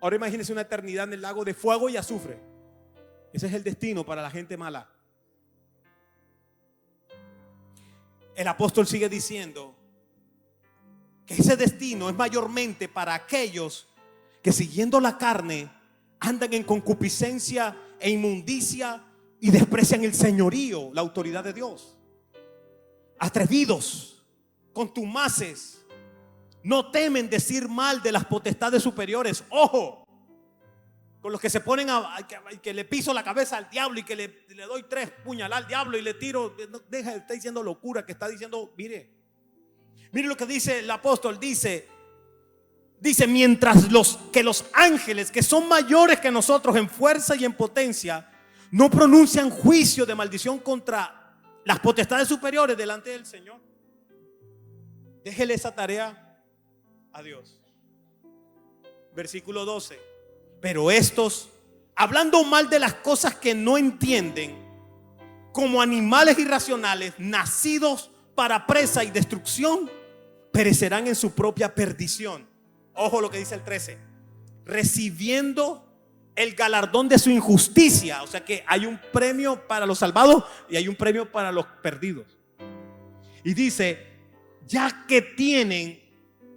ahora imagínese una eternidad en el lago de fuego y azufre. Ese es el destino para la gente mala. El apóstol sigue diciendo que ese destino es mayormente para aquellos que, siguiendo la carne, andan en concupiscencia e inmundicia y desprecian el señorío, la autoridad de Dios. Atrevidos, contumaces, no temen decir mal de las potestades superiores. Ojo con los que se ponen que le piso la cabeza al diablo y que le doy 3 puñaladas al diablo y le tiro. Deja de estar diciendo locura, que está diciendo, mire lo que dice el apóstol. Dice mientras los ángeles, que son mayores que nosotros en fuerza y en potencia, no pronuncian juicio de maldición contra las potestades superiores delante del Señor. Déjele esa tarea a Dios. Versículo 12. Pero estos, hablando mal de las cosas que no entienden, como animales irracionales, nacidos para presa y destrucción, perecerán en su propia perdición. Ojo lo que dice el 13. Recibiendo el galardón de su injusticia. O sea que hay un premio para los salvados y hay un premio para los perdidos. Y dice: ya que tienen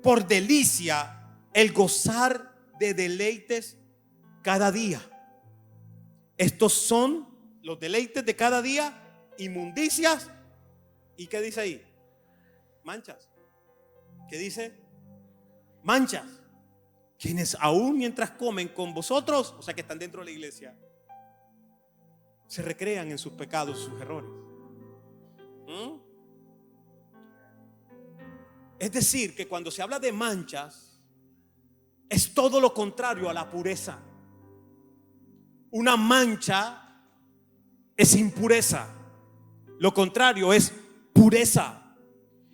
por delicia el gozar de deleites cada día. Estos son los deleites de cada día: inmundicias. ¿Y qué dice ahí? Manchas. ¿Qué dice? Manchas. Quienes aún mientras comen con vosotros, o sea que están dentro de la iglesia, se recrean en sus pecados, sus errores. Es decir, que cuando se habla de manchas, es todo lo contrario a la pureza. Una mancha es impureza, lo contrario es pureza.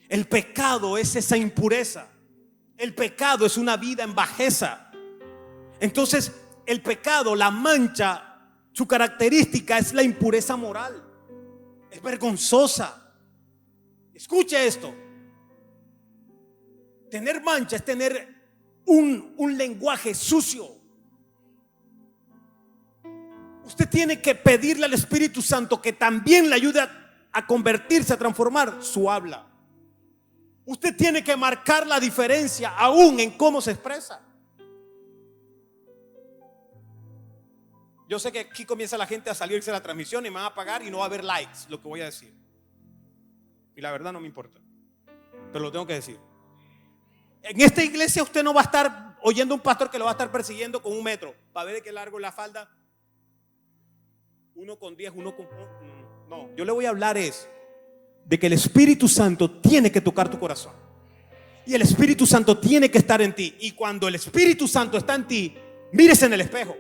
El pecado es esa impureza. El pecado es una vida en bajeza. Entonces, el pecado, la mancha, su característica es la impureza moral. Es vergonzosa. Escuche esto. Tener mancha es tener un lenguaje sucio. Usted tiene que pedirle al Espíritu Santo que también le ayude a convertirse, a transformar su habla. Usted tiene que marcar la diferencia aún en cómo se expresa. Yo sé que aquí comienza la gente a salirse de la transmisión y me van a apagar y no va a haber likes lo que voy a decir. Y la verdad no me importa, pero lo tengo que decir. En esta iglesia usted no va a estar oyendo a un pastor que lo va a estar persiguiendo con 1 metro para ver de qué largo es la falda. 1,10, 1 con... No, yo le voy a hablar de que el Espíritu Santo tiene que tocar tu corazón. Y el Espíritu Santo tiene que estar en ti. Y cuando el Espíritu Santo está en ti, mírese en el espejo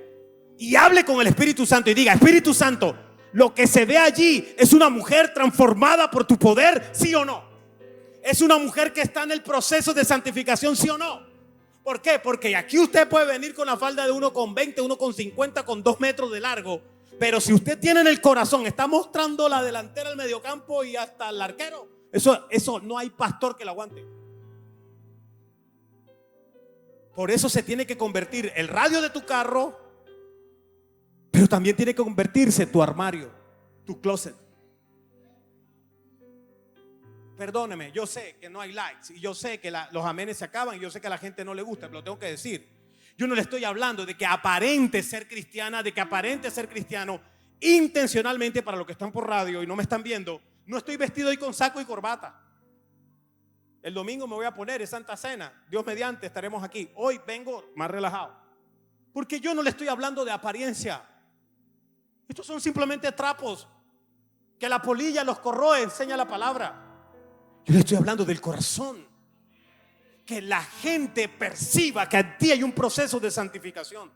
y hable con el Espíritu Santo y diga: Espíritu Santo, lo que se ve allí es una mujer transformada por tu poder, ¿sí o no? Es una mujer que está en el proceso de santificación, ¿sí o no? ¿Por qué? Porque aquí usted puede venir con la falda de 1,20, 1,50, con 2 metros de largo. Pero si usted tiene en el corazón, está mostrando la delantera, el mediocampo y hasta el arquero, eso no hay pastor que lo aguante. Por eso se tiene que convertir el radio de tu carro, pero también tiene que convertirse tu armario, tu closet. Perdóneme, yo sé que no hay likes y yo sé que los amenes se acaban y yo sé que a la gente no le gusta, pero lo tengo que decir. Yo no le estoy hablando de que aparente ser cristiana, de que aparente ser cristiano intencionalmente. Para los que están por radio y no me están viendo, no estoy vestido hoy con saco y corbata. El domingo me voy a poner, es Santa Cena, Dios mediante estaremos aquí. Hoy vengo más relajado, porque yo no le estoy hablando de apariencia. Estos son simplemente trapos que la polilla los corroe, enseña la palabra. Yo le estoy hablando del corazón, que la gente perciba que en ti hay un proceso de santificación.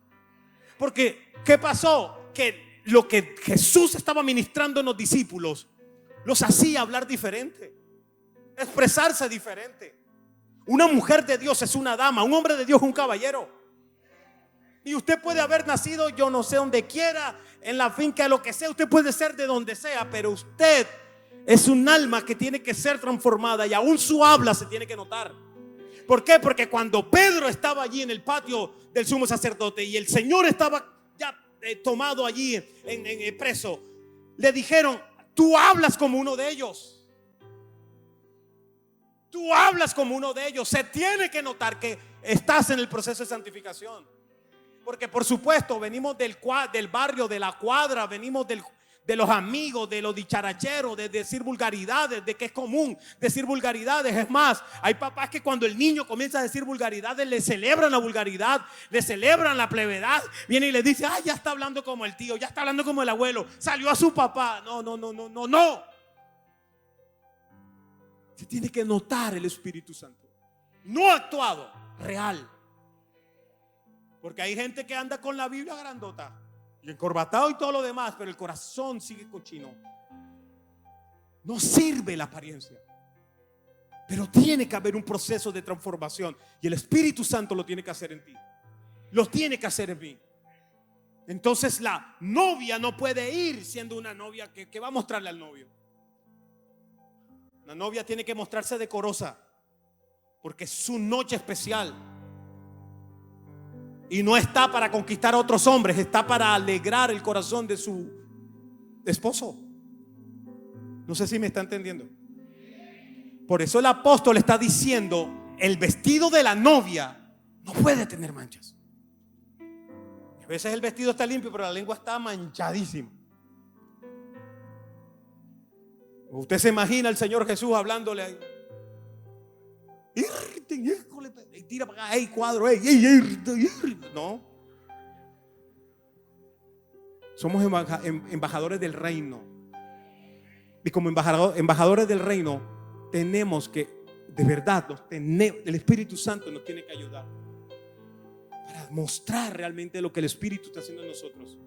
Porque ¿qué pasó? Que lo que Jesús estaba ministrando en los discípulos los hacía hablar diferente, expresarse diferente. Una mujer de Dios es una dama, un hombre de Dios es un caballero. Y usted puede haber nacido, yo no sé, donde quiera, en la finca, lo que sea. Usted puede ser de donde sea, pero usted es un alma que tiene que ser transformada, y aún su habla se tiene que notar. ¿Por qué? Porque cuando Pedro estaba allí en el patio del sumo sacerdote y el Señor estaba ya tomado allí en preso, le dijeron: tú hablas como uno de ellos. Tú hablas como uno de ellos. Se tiene que notar que estás en el proceso de santificación. Porque por supuesto venimos del barrio, de la cuadra, venimos de los amigos, de los dicharacheros, de decir vulgaridades, de que es común decir vulgaridades. Es más, hay papás que cuando el niño comienza a decir vulgaridades, le celebran la vulgaridad, le celebran la plevedad. Viene y le dice: ay, ya está hablando como el tío, ya está hablando como el abuelo, salió a su papá. No. Se tiene que notar el Espíritu Santo, no actuado, real. Porque hay gente que anda con la Biblia grandota y encorbatado y todo lo demás, pero el corazón sigue cochino. No sirve la apariencia, pero tiene que haber un proceso de transformación, y el Espíritu Santo lo tiene que hacer en ti, lo tiene que hacer en mí. Entonces la novia no puede ir siendo una novia que va a mostrarle al novio. La novia tiene que mostrarse decorosa, porque es su noche especial. Y no está para conquistar a otros hombres, está para alegrar el corazón de su esposo. No sé si me está entendiendo. Por eso el apóstol está diciendo: el vestido de la novia no puede tener manchas. A veces el vestido está limpio, pero la lengua está manchadísima. Usted se imagina al Señor Jesús hablándole ahí. Y tira para acá, cuadro, no. Somos embajadores del reino. Y como embajadores del reino, tenemos que, de verdad, el Espíritu Santo nos tiene que ayudar para mostrar realmente lo que el Espíritu está haciendo en nosotros.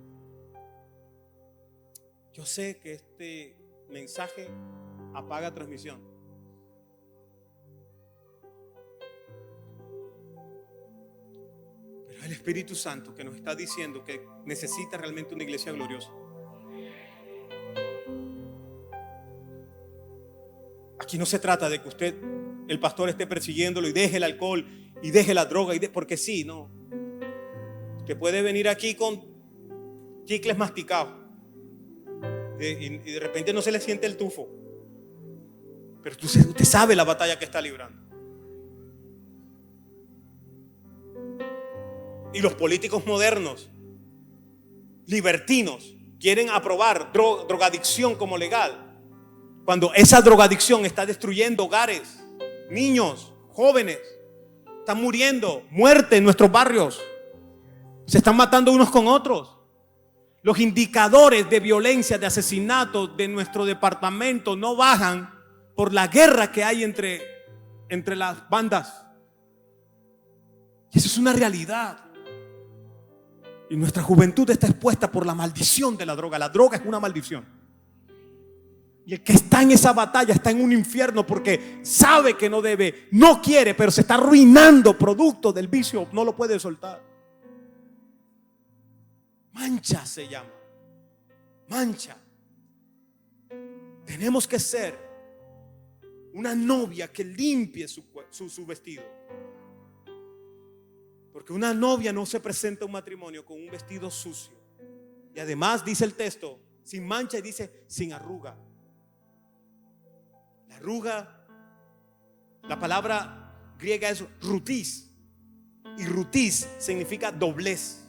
Yo sé que este mensaje apaga transmisión, el Espíritu Santo que nos está diciendo que necesita realmente una iglesia gloriosa. Aquí no se trata de que usted, el pastor, esté persiguiéndolo y deje el alcohol y deje la droga porque sí, no. Usted puede venir aquí con chicles masticados y de repente no se le siente el tufo, pero usted sabe la batalla que está librando. Y los políticos modernos, libertinos, quieren aprobar drogadicción como legal. Cuando esa drogadicción está destruyendo hogares, niños, jóvenes, están muriendo, muerte en nuestros barrios, se están matando unos con otros. Los indicadores de violencia, de asesinato de nuestro departamento no bajan por la guerra que hay entre las bandas. Y eso es una realidad. Y nuestra juventud está expuesta por la maldición de la droga. La droga es una maldición. Y el que está en esa batalla está en un infierno porque sabe que no debe, no quiere, pero se está arruinando producto del vicio, no lo puede soltar. Mancha se llama. Mancha. Tenemos que ser una novia que limpie su vestido. Porque una novia no se presenta a un matrimonio con un vestido sucio. Y además dice el texto, sin mancha, y dice sin arruga. La arruga, la palabra griega es rutis. Y rutis significa doblez.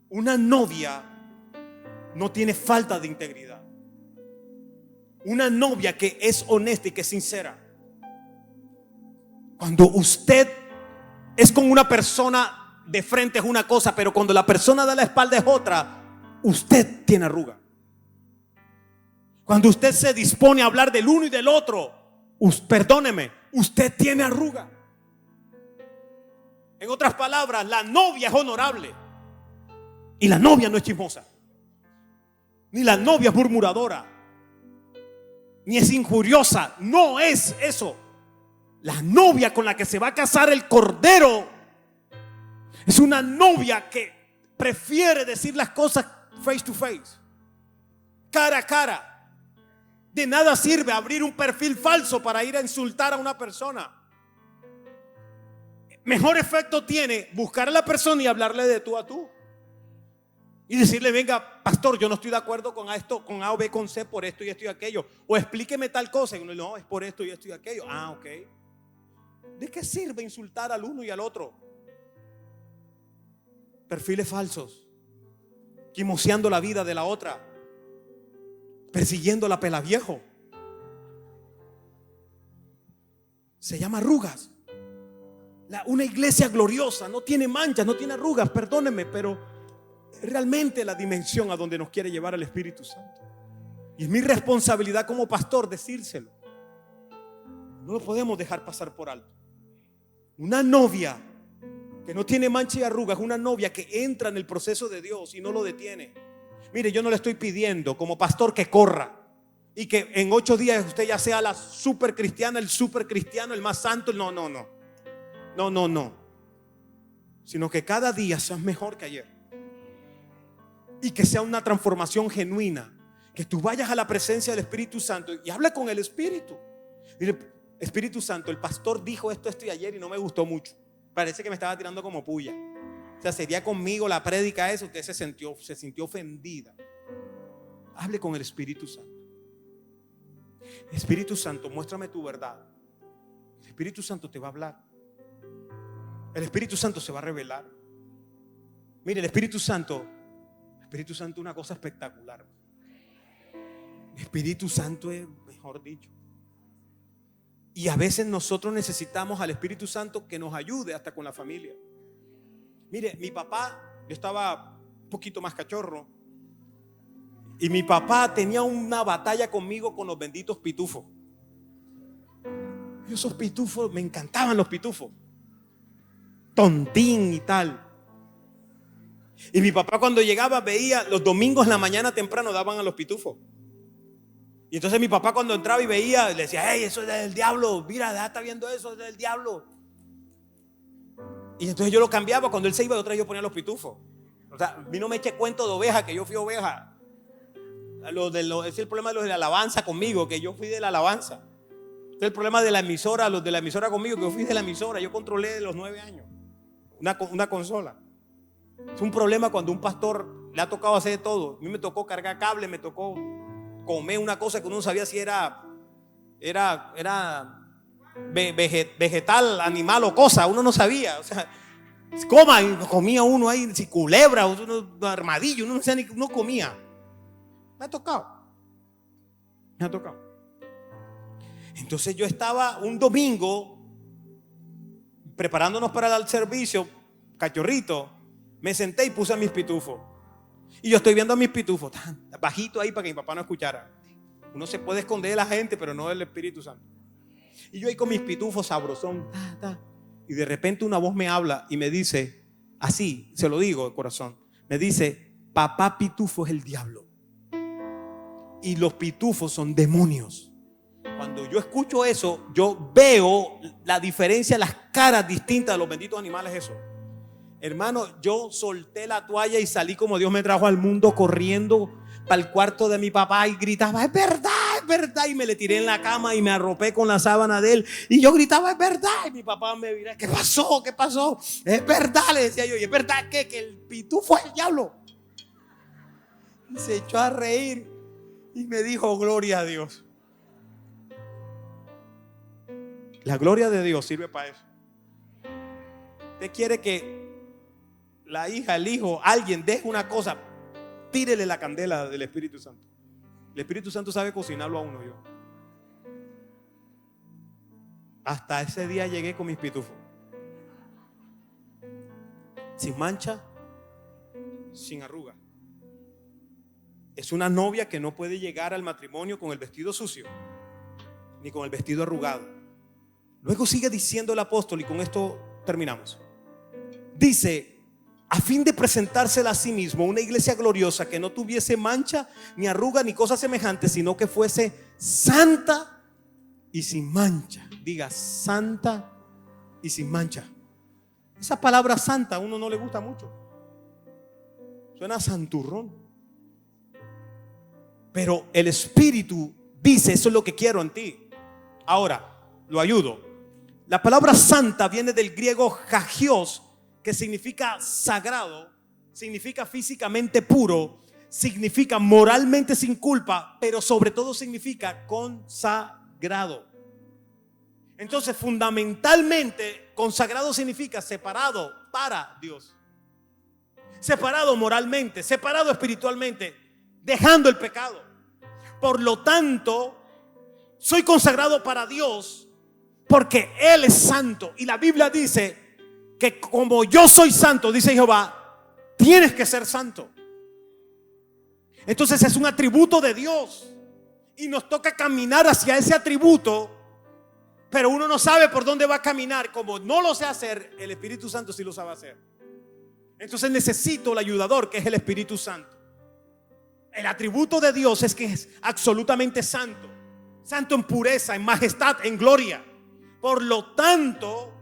Una novia no tiene falta de integridad. Una novia que es honesta y que es sincera. Cuando usted es con una persona de frente es una cosa, pero cuando la persona da la espalda es otra, usted tiene arruga. Cuando usted se dispone a hablar del uno y del otro, perdóneme, usted tiene arruga. En otras palabras, la novia es honorable. Y la novia no es chismosa, ni la novia es murmuradora, ni es injuriosa. No es eso. La novia con la que se va a casar el Cordero es una novia que prefiere decir las cosas face to face, cara a cara. De nada sirve abrir un perfil falso para ir a insultar a una persona. Mejor efecto tiene buscar a la persona y hablarle de tú a tú. Y decirle, venga, pastor, yo no estoy de acuerdo con esto, con A o B, con C, por esto y esto y aquello. O explíqueme tal cosa. Y uno, no, es por esto y esto y aquello. Ah, ok. ¿De qué sirve insultar al uno y al otro? Perfiles falsos, quimoseando la vida de la otra, persiguiendo la pela viejo. Se llama arrugas. Una iglesia gloriosa no tiene manchas, no tiene arrugas, perdónenme, pero realmente la dimensión a donde nos quiere llevar el Espíritu Santo. Y es mi responsabilidad como pastor decírselo. No lo podemos dejar pasar por alto. Una novia que no tiene mancha y arrugas es una novia que entra en el proceso de Dios y no lo detiene. Mire, yo no le estoy pidiendo como pastor que corra y que en 8 días usted ya sea la super cristiana, el super cristiano, el más santo. No. Sino que cada día seas mejor que ayer. Y que sea una transformación genuina. Que tú vayas a la presencia del Espíritu Santo y hable con el Espíritu. Dile, Espíritu Santo, el pastor dijo esto y ayer y no me gustó mucho. Parece que me estaba tirando como puya. O sea, sería conmigo la prédica esa. Usted se sintió ofendida. Hable con el Espíritu Santo. Espíritu Santo, muéstrame tu verdad. El Espíritu Santo te va a hablar. El Espíritu Santo se va a revelar. Mire, el Espíritu Santo es una cosa espectacular. El Espíritu Santo es, mejor dicho. Y a veces nosotros necesitamos al Espíritu Santo que nos ayude hasta con la familia. Mire, mi papá, yo estaba un poquito más cachorro, y mi papá tenía una batalla conmigo con los benditos pitufos. Y esos pitufos, me encantaban los pitufos. Tontín y tal. Y mi papá cuando llegaba veía, los domingos en la mañana temprano daban a los pitufos. Y entonces mi papá cuando entraba y veía, le decía, hey, eso es del diablo, mira, ya está viendo eso, es del diablo. Y entonces yo lo cambiaba, cuando él se iba, otra vez yo ponía los pitufos. O sea, a mí no me eché cuento de oveja, que yo fui oveja. Es el problema de los de la alabanza conmigo, que yo fui de la alabanza. Es el problema de la emisora, los de la emisora conmigo, que yo fui de la emisora. Yo controlé de los 9 años una consola. Es un problema cuando un pastor le ha tocado hacer todo. A mí me tocó cargar cable, me tocó comer una cosa que uno no sabía si era vegetal, animal o cosa. Uno no sabía. O sea, comía uno ahí, si culebra, uno armadillo, uno no sabía ni uno comía. Me ha Me ha tocado. Entonces yo estaba un domingo preparándonos para el servicio, cachorrito, me senté y puse a mis pitufos. Y yo estoy viendo a mis pitufos, bajito ahí para que mi papá no escuchara. Uno se puede esconder de la gente, pero no del Espíritu Santo. Y yo ahí con mis pitufos sabrosón, y de repente una voz me habla y me dice, así, se lo digo de corazón, me dice, papá pitufo es el diablo. Y los pitufos son demonios. Cuando yo escucho eso, yo veo la diferencia, las caras distintas de los benditos animales, eso. Hermano, yo solté la toalla y salí como Dios me trajo al mundo, corriendo para el cuarto de mi papá y gritaba, es verdad, es verdad. Y me le tiré en la cama y me arropé con la sábana de él. Y yo gritaba, es verdad. Y mi papá me mira, ¿qué pasó? ¿Qué pasó? Es verdad, le decía yo. ¿Y es verdad que el pitufo es el diablo? Y se echó a reír y me dijo, gloria a Dios. La gloria de Dios sirve para eso. Usted quiere que la hija, el hijo, alguien deje una cosa, tírele la candela del Espíritu Santo. El Espíritu Santo sabe cocinarlo a uno. Yo hasta ese día llegué con mis pitufos, sin mancha, sin arruga. Es una novia que no puede llegar al matrimonio con el vestido sucio ni con el vestido arrugado. Luego sigue diciendo el apóstol, y con esto terminamos. Dice, a fin de presentársela a sí mismo una iglesia gloriosa, que no tuviese mancha, ni arruga, ni cosa semejante, sino que fuese santa y sin mancha. Diga, santa y sin mancha. Esa palabra santa a uno no le gusta mucho. Suena santurrón. Pero el Espíritu dice, eso es lo que quiero en ti. Ahora, lo ayudo. La palabra santa viene del griego hagios, que significa sagrado, significa físicamente puro, significa moralmente sin culpa, pero sobre todo significa consagrado. Entonces, fundamentalmente, consagrado significa separado para Dios, separado moralmente, separado espiritualmente, dejando el pecado. Por lo tanto, soy consagrado para Dios porque Él es santo. Y la Biblia dice que como yo soy santo, dice Jehová, tienes que ser santo. Entonces es un atributo de Dios y nos toca caminar hacia ese atributo, pero uno no sabe por dónde va a caminar. Como no lo sé hacer, el Espíritu Santo sí lo sabe hacer. Entonces necesito el ayudador, que es el Espíritu Santo. El atributo de Dios es que es absolutamente santo, santo en pureza, en majestad, en gloria. Por lo tanto,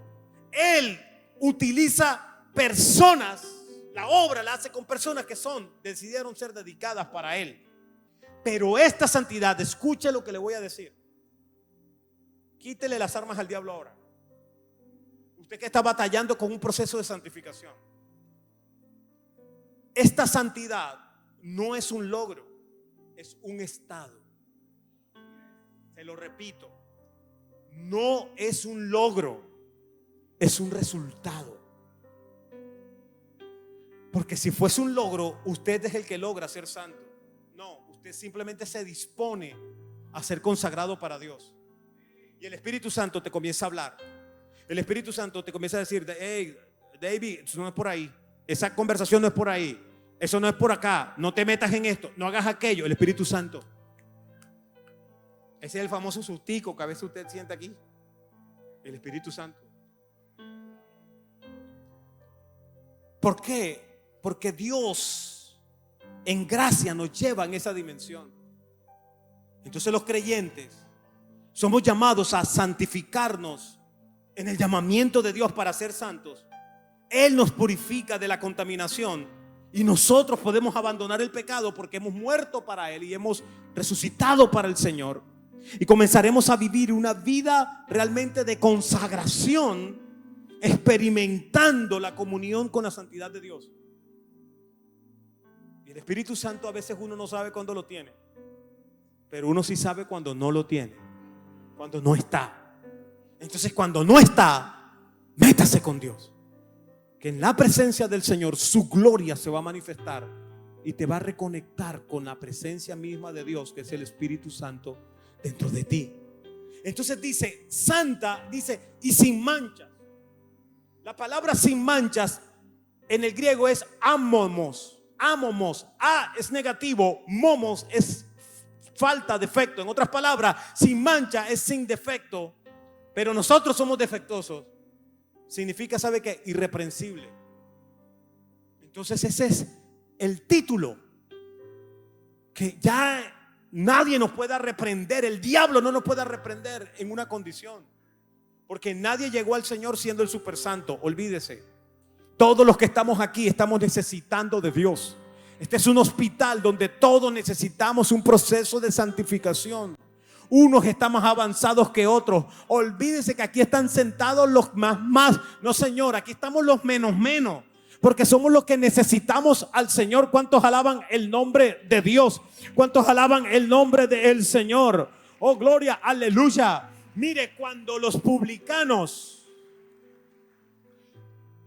Él utiliza personas, la obra la hace con personas que decidieron ser dedicadas para Él. Pero esta santidad, escuche lo que le voy a decir. Quítele las armas al diablo ahora. Usted que está batallando con un proceso de santificación. Esta santidad no es un logro, es un estado. Se lo repito. No es un logro, es un resultado. Porque si fuese un logro, usted es el que logra ser santo. No, usted simplemente se dispone a ser consagrado para Dios. Y el Espíritu Santo te comienza a hablar. El Espíritu Santo te comienza a decir, hey, David, eso no es por ahí. Esa conversación no es por ahí. Eso no es por acá. No te metas en esto, no hagas aquello. El Espíritu Santo. Ese es el famoso sustico que a veces usted siente aquí. El Espíritu Santo. ¿Por qué? Porque Dios en gracia nos lleva en esa dimensión. Entonces los creyentes somos llamados a santificarnos en el llamamiento de Dios para ser santos. Él nos purifica de la contaminación y nosotros podemos abandonar el pecado porque hemos muerto para Él y hemos resucitado para el Señor. Y comenzaremos a vivir una vida realmente de consagración, experimentando la comunión con la santidad de Dios. Y el Espíritu Santo a veces uno no sabe cuándo lo tiene, pero uno sí sabe cuando no lo tiene, cuando no está. Entonces cuando no está, métase con Dios, que en la presencia del Señor su gloria se va a manifestar y te va a reconectar con la presencia misma de Dios, que es el Espíritu Santo dentro de ti. Entonces dice santa, dice y sin manchas. La palabra sin manchas en el griego es amomos. Amomos, a es negativo, momos es falta, defecto. En otras palabras, sin mancha es sin defecto, pero nosotros somos defectuosos. Significa, ¿sabe qué? Irreprensible. Entonces ese es el título que ya nadie nos pueda reprender. El diablo no nos pueda reprender en una condición, porque nadie llegó al Señor siendo el super santo. Olvídese. Todos los que estamos aquí estamos necesitando de Dios. Este es un hospital donde todos necesitamos un proceso de santificación. Unos están más avanzados que otros. Olvídese que aquí están sentados los más. No, Señor, aquí estamos los menos. Porque somos los que necesitamos al Señor. ¿Cuántos alaban el nombre de Dios? ¿Cuántos alaban el nombre del Señor? Oh, gloria, aleluya. Mire, cuando los publicanos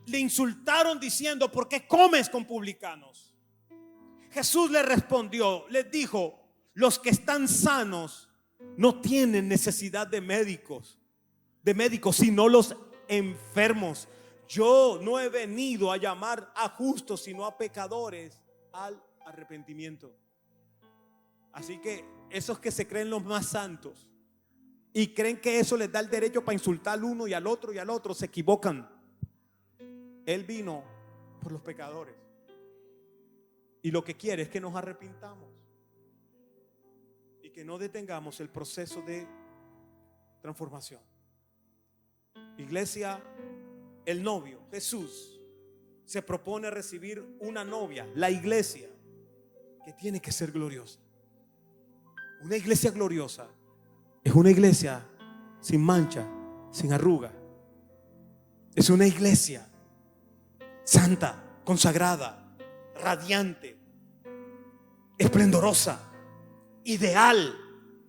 le insultaron diciendo: ¿por qué comes con publicanos? Jesús le respondió, les dijo: los que están sanos no tienen necesidad de médicos, sino los enfermos. Yo no he venido a llamar a justos, sino a pecadores al arrepentimiento. Así que esos que se creen los más santos y creen que eso les da el derecho para insultar al uno y al otro se equivocan. Él vino por los pecadores y lo que quiere es que nos arrepintamos y que no detengamos el proceso de transformación. Iglesia, el novio Jesús se propone recibir una novia, la iglesia, que tiene que ser gloriosa. Una iglesia gloriosa es una iglesia sin mancha, sin arruga. Es una iglesia santa, consagrada, radiante, esplendorosa, ideal,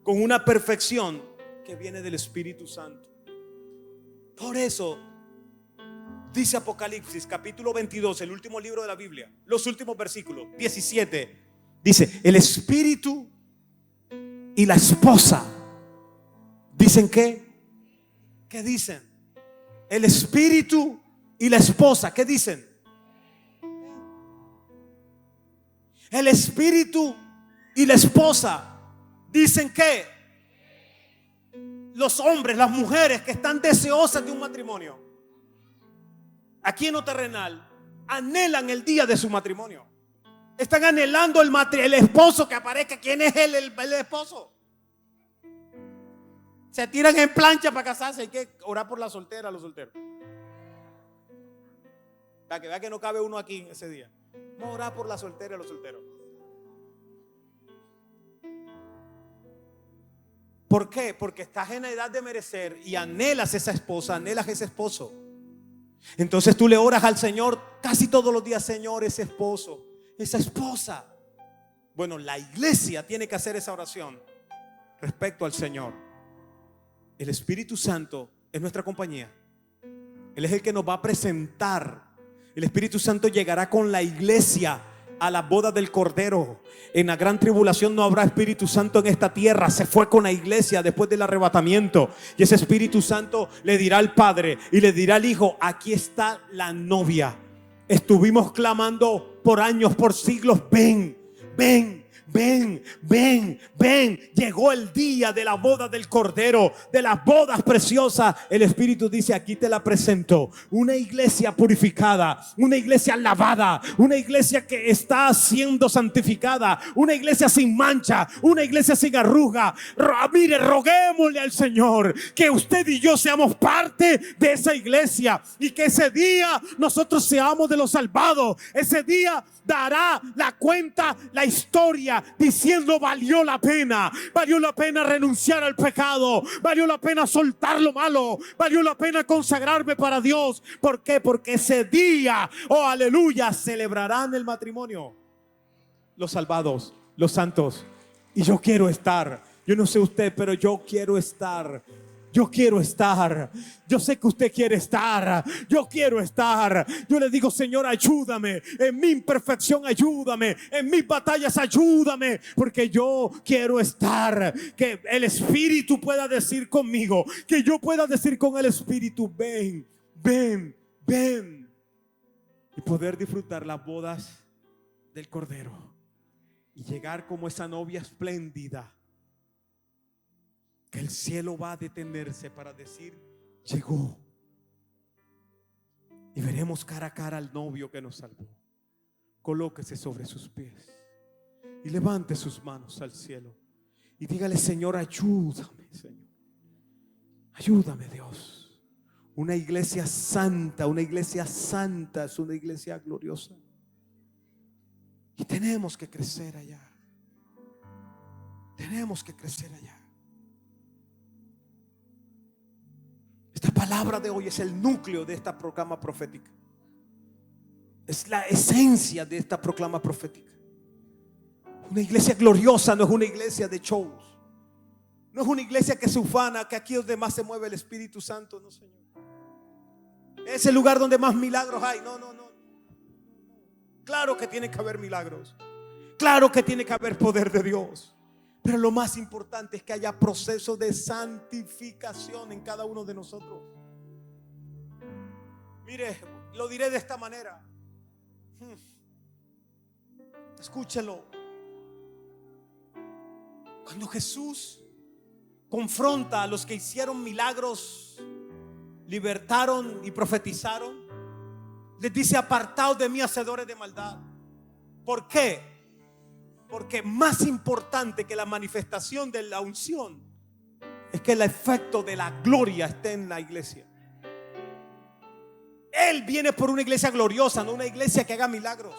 con una perfección que viene del Espíritu Santo. Por eso dice Apocalipsis capítulo 22, el último libro de la Biblia, los últimos versículos, 17, dice: el Espíritu y la esposa dicen ¿qué dicen? El Espíritu y la esposa, ¿qué dicen? El Espíritu y la esposa dicen que los hombres, las mujeres que están deseosas de un matrimonio aquí en lo terrenal, anhelan el día de su matrimonio. Están anhelando el esposo que aparezca. ¿Quién es el esposo? Se tiran en plancha para casarse. Hay que orar por la soltera, los solteros, para que vea que no cabe uno aquí ese día. Vamos a orar por la soltera y los solteros. ¿Por qué? Porque estás en la edad de merecer y anhelas esa esposa, anhelas ese esposo. Entonces tú le oras al Señor casi todos los días: Señor, ese esposo, esa esposa. Bueno, la iglesia tiene que hacer esa oración respecto al Señor. El Espíritu Santo es nuestra compañía. Él es el que nos va a presentar. El Espíritu Santo llegará con la iglesia a la boda del Cordero. En la gran tribulación no habrá Espíritu Santo en esta tierra. Se fue con la iglesia después del arrebatamiento. Y ese Espíritu Santo le dirá al Padre y le dirá al Hijo: aquí está la novia. Estuvimos clamando por años, por siglos: ven, ven. Ven, ven, ven. Llegó el día de la boda del Cordero, de las bodas preciosas. El Espíritu dice: aquí te la presento. Una iglesia purificada, una iglesia lavada, una iglesia que está siendo santificada, una iglesia sin mancha, una iglesia sin arruga. Mire, roguémosle al Señor que usted y yo seamos parte de esa iglesia y que ese día nosotros seamos de los salvados. Ese día dará la cuenta, la historia, diciendo: valió la pena renunciar al pecado, valió la pena soltar lo malo, valió la pena consagrarme para Dios. ¿Por qué? Porque ese día, oh aleluya, celebrarán el matrimonio los salvados, los santos. Y yo quiero estar. Yo no sé usted, pero yo quiero estar. yo quiero estar. Yo sé que usted quiere estar. Yo quiero estar. Yo le digo, Señor, ayúdame. En mi imperfección, ayúdame. En mis batallas, ayúdame. Porque yo quiero estar. Que el Espíritu pueda decir conmigo. Que yo pueda decir con el Espíritu, ven, ven, ven. Y poder disfrutar las bodas del Cordero. Y llegar como esa novia espléndida. Que el cielo va a detenerse para decir, llegó. Y veremos cara a cara al novio que nos salvó. Colóquese sobre sus pies y levante sus manos al cielo y dígale, Señor, ayúdame, Señor. Ayúdame, Dios. Una iglesia santa es una iglesia gloriosa. Y tenemos que crecer allá. Tenemos que crecer allá. Esta palabra de hoy es el núcleo de esta proclama profética. Es la esencia de esta proclama profética. Una iglesia gloriosa no es una iglesia de shows. No es una iglesia que se ufana, que aquí donde más se mueve el Espíritu Santo. No, Señor. Es el lugar donde más milagros hay. No. Claro que tiene que haber milagros. Claro que tiene que haber poder de Dios. Pero lo más importante es que haya proceso de santificación en cada uno de nosotros. Mire, lo diré de esta manera. Escúchelo. Cuando Jesús confronta a los que hicieron milagros, libertaron y profetizaron, les dice, apartaos de mí, hacedores de maldad. ¿Por qué? Porque más importante que la manifestación de la unción es que el efecto de la gloria esté en la iglesia. Él viene por una iglesia gloriosa, no una iglesia que haga milagros.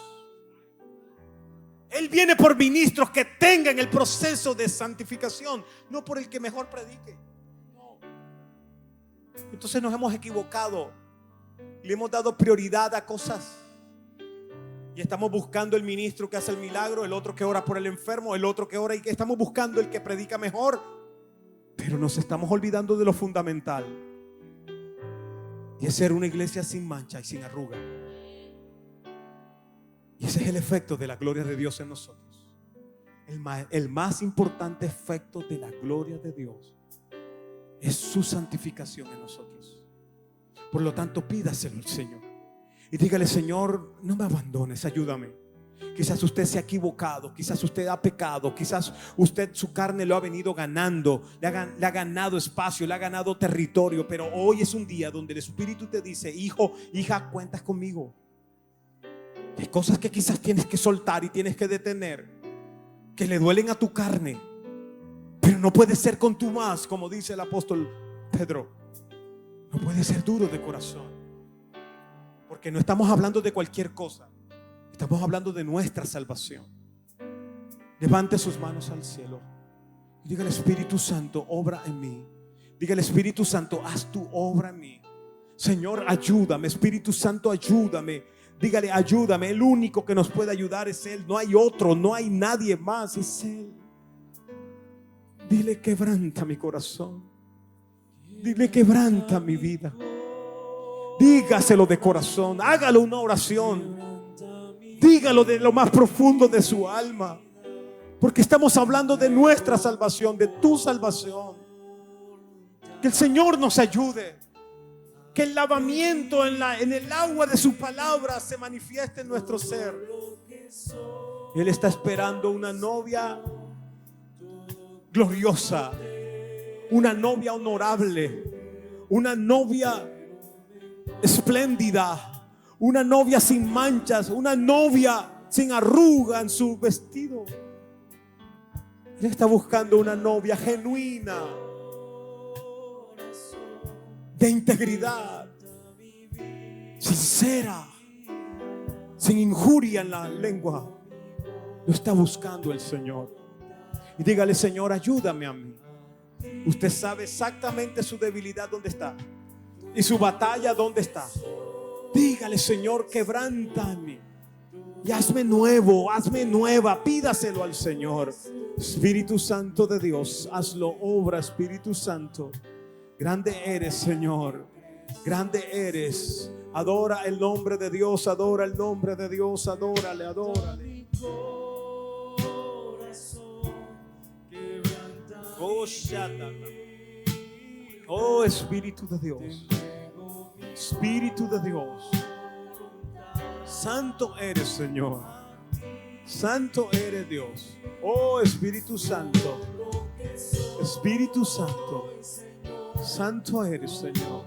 Él viene por ministros que tengan el proceso de santificación, no por el que mejor predique. No. Entonces nos hemos equivocado. Le hemos dado prioridad a cosas. Y estamos buscando el ministro que hace el milagro, el otro que ora por el enfermo, el otro que ora, y que estamos buscando el que predica mejor. Pero nos estamos olvidando de lo fundamental. Y es ser una iglesia sin mancha y sin arruga. Y ese es el efecto de la gloria de Dios en nosotros. El más importante efecto de la gloria de Dios es su santificación en nosotros. Por lo tanto, pídaselo al Señor. Y dígale, Señor, no me abandones, ayúdame. Quizás usted se ha equivocado, quizás usted ha pecado, quizás usted su carne lo ha venido ganando, le ha ganado espacio, le ha ganado territorio. Pero hoy es un día donde el Espíritu te dice, hijo, hija, cuentas conmigo. Hay cosas que quizás tienes que soltar y tienes que detener, que le duelen a tu carne. Pero no puede ser con tu más, como dice el apóstol Pedro. No puede ser duro de corazón. Porque no estamos hablando de cualquier cosa. Estamos hablando de nuestra salvación. Levante sus manos al cielo y dígale, Espíritu Santo, obra en mí. Dígale, Espíritu Santo, haz tu obra en mí. Señor, ayúdame. Espíritu Santo, ayúdame. Dígale, ayúdame. El único que nos puede ayudar es Él. No hay otro, no hay nadie más, es Él. Dile, quebranta mi corazón. Dile, quebranta mi vida. Dígaselo de corazón. Hágalo una oración. Dígalo de lo más profundo de su alma. Porque estamos hablando de nuestra salvación, de tu salvación. Que el Señor nos ayude. Que el lavamiento en el agua de su palabra se manifieste en nuestro ser. Él está esperando una novia gloriosa, una novia honorable, una novia espléndida, una novia sin manchas, una novia sin arruga en su vestido. Él está buscando una novia genuina, de integridad, sincera, sin injuria en la lengua. Lo está buscando el Señor. Y dígale, Señor, ayúdame a mí. Usted sabe exactamente su debilidad dónde está y su batalla dónde está. Dígale, Señor, quebrántame y hazme nuevo, hazme nueva. Pídaselo al Señor. Espíritu Santo de Dios, hazlo obra, Espíritu Santo. Grande eres, Señor. Grande eres. Adora el nombre de Dios, adora el nombre de Dios, adórale, adórale. Oh, Shatana. Oh, Espíritu de Dios. Espíritu de Dios. Santo eres, Señor. Santo eres, Dios. Oh, Espíritu Santo. Espíritu Santo. Santo eres, Señor.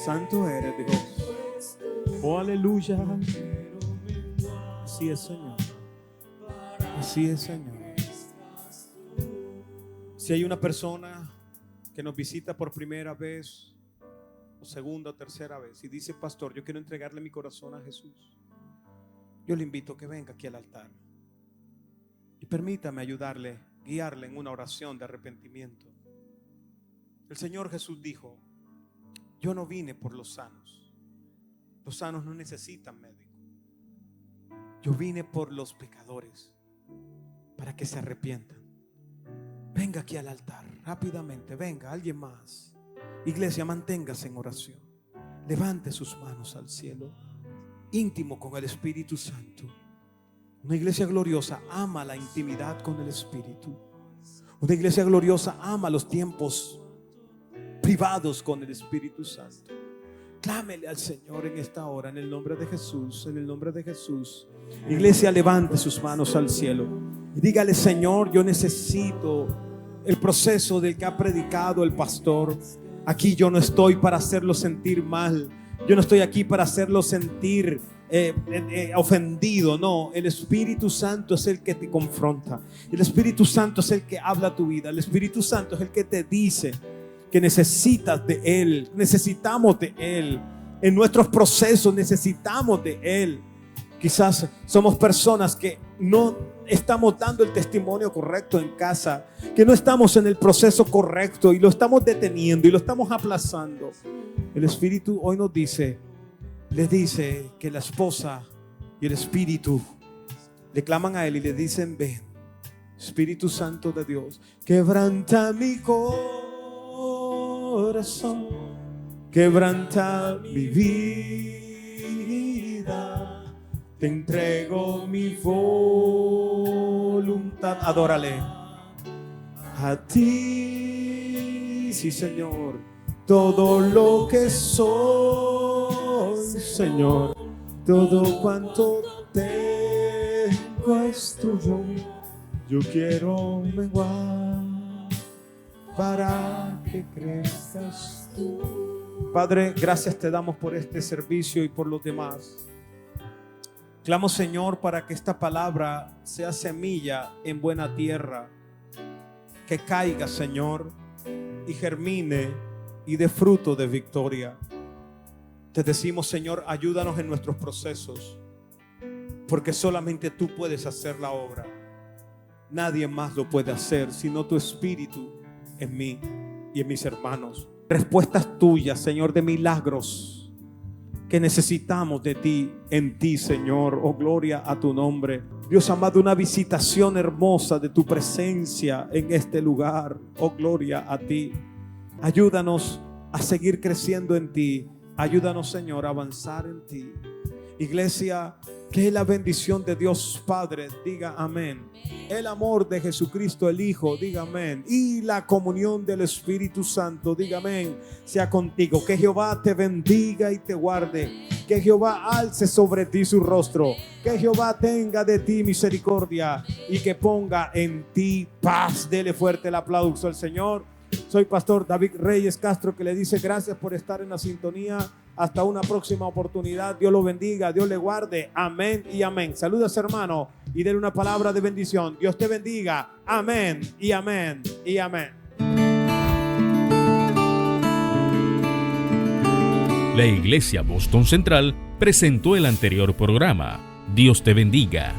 Santo eres, Dios. Oh, aleluya. Así es, Señor. Así es, Señor. Si hay una persona que nos visita por primera vez, o segunda o tercera vez, y dice: pastor, yo quiero entregarle mi corazón a Jesús, yo le invito a que venga aquí al altar y permítame ayudarle, guiarle en una oración de arrepentimiento. El Señor Jesús dijo: yo no vine por los sanos. Los sanos no necesitan médico. Yo vine por los pecadores, para que se arrepientan. Venga aquí al altar, rápidamente, venga, alguien más. Iglesia, manténgase en oración. Levante sus manos al cielo, íntimo con el Espíritu Santo. Una iglesia gloriosa ama la intimidad con el Espíritu. Una iglesia gloriosa ama los tiempos privados con el Espíritu Santo. Clámele al Señor en esta hora, en el nombre de Jesús, en el nombre de Jesús. Iglesia, levante sus manos al cielo y dígale: Señor, yo necesito el proceso del que ha predicado el pastor. Aquí yo no estoy para hacerlo sentir mal. Yo no estoy aquí para hacerlo sentir ofendido. No, el Espíritu Santo es el que te confronta. El Espíritu Santo es el que habla tu vida. El Espíritu Santo es el que te dice que necesitas de Él. Necesitamos de Él. En nuestros procesos necesitamos de Él. Quizás somos personas que no estamos dando el testimonio correcto en casa, que no estamos en el proceso correcto y lo estamos deteniendo y lo estamos aplazando. El Espíritu hoy nos dice, les dice que la esposa y el Espíritu le claman a Él y le dicen: ven, Espíritu Santo de Dios, quebranta mi corazón, quebranta mi vida. Te entrego mi voluntad. Adórale. A ti, sí, Señor, todo lo que soy, Señor, todo cuanto tengo es tuyo. Yo quiero menguar para que crezcas tú. Padre, gracias te damos por este servicio y por los demás. Clamo, Señor, para que esta palabra sea semilla en buena tierra, que caiga, Señor, y germine y dé fruto de victoria. Te decimos, Señor, ayúdanos en nuestros procesos, porque solamente tú puedes hacer la obra. Nadie más lo puede hacer sino tu Espíritu en mí y en mis hermanos. Respuestas tuyas, Señor, de milagros que necesitamos de ti, en ti, Señor. Oh, gloria a tu nombre. Dios amado, una visitación hermosa de tu presencia en este lugar. Oh, gloria a ti. Ayúdanos a seguir creciendo en ti. Ayúdanos, Señor, a avanzar en ti. Iglesia, que la bendición de Dios Padre diga amén. El amor de Jesucristo el Hijo diga amén. Y la comunión del Espíritu Santo diga amén. Sea contigo. Que Jehová te bendiga y te guarde. Que Jehová alce sobre ti su rostro. Que Jehová tenga de ti misericordia y que ponga en ti paz. Dele fuerte el aplauso al Señor. Soy Pastor David Reyes Castro, que le dice gracias por estar en la sintonía. Hasta una próxima oportunidad. Dios lo bendiga, Dios le guarde. Amén y amén. Saludos, hermano, y denle una palabra de bendición. Dios te bendiga. Amén y amén y amén. La Iglesia Boston Central presentó el anterior programa. Dios te bendiga.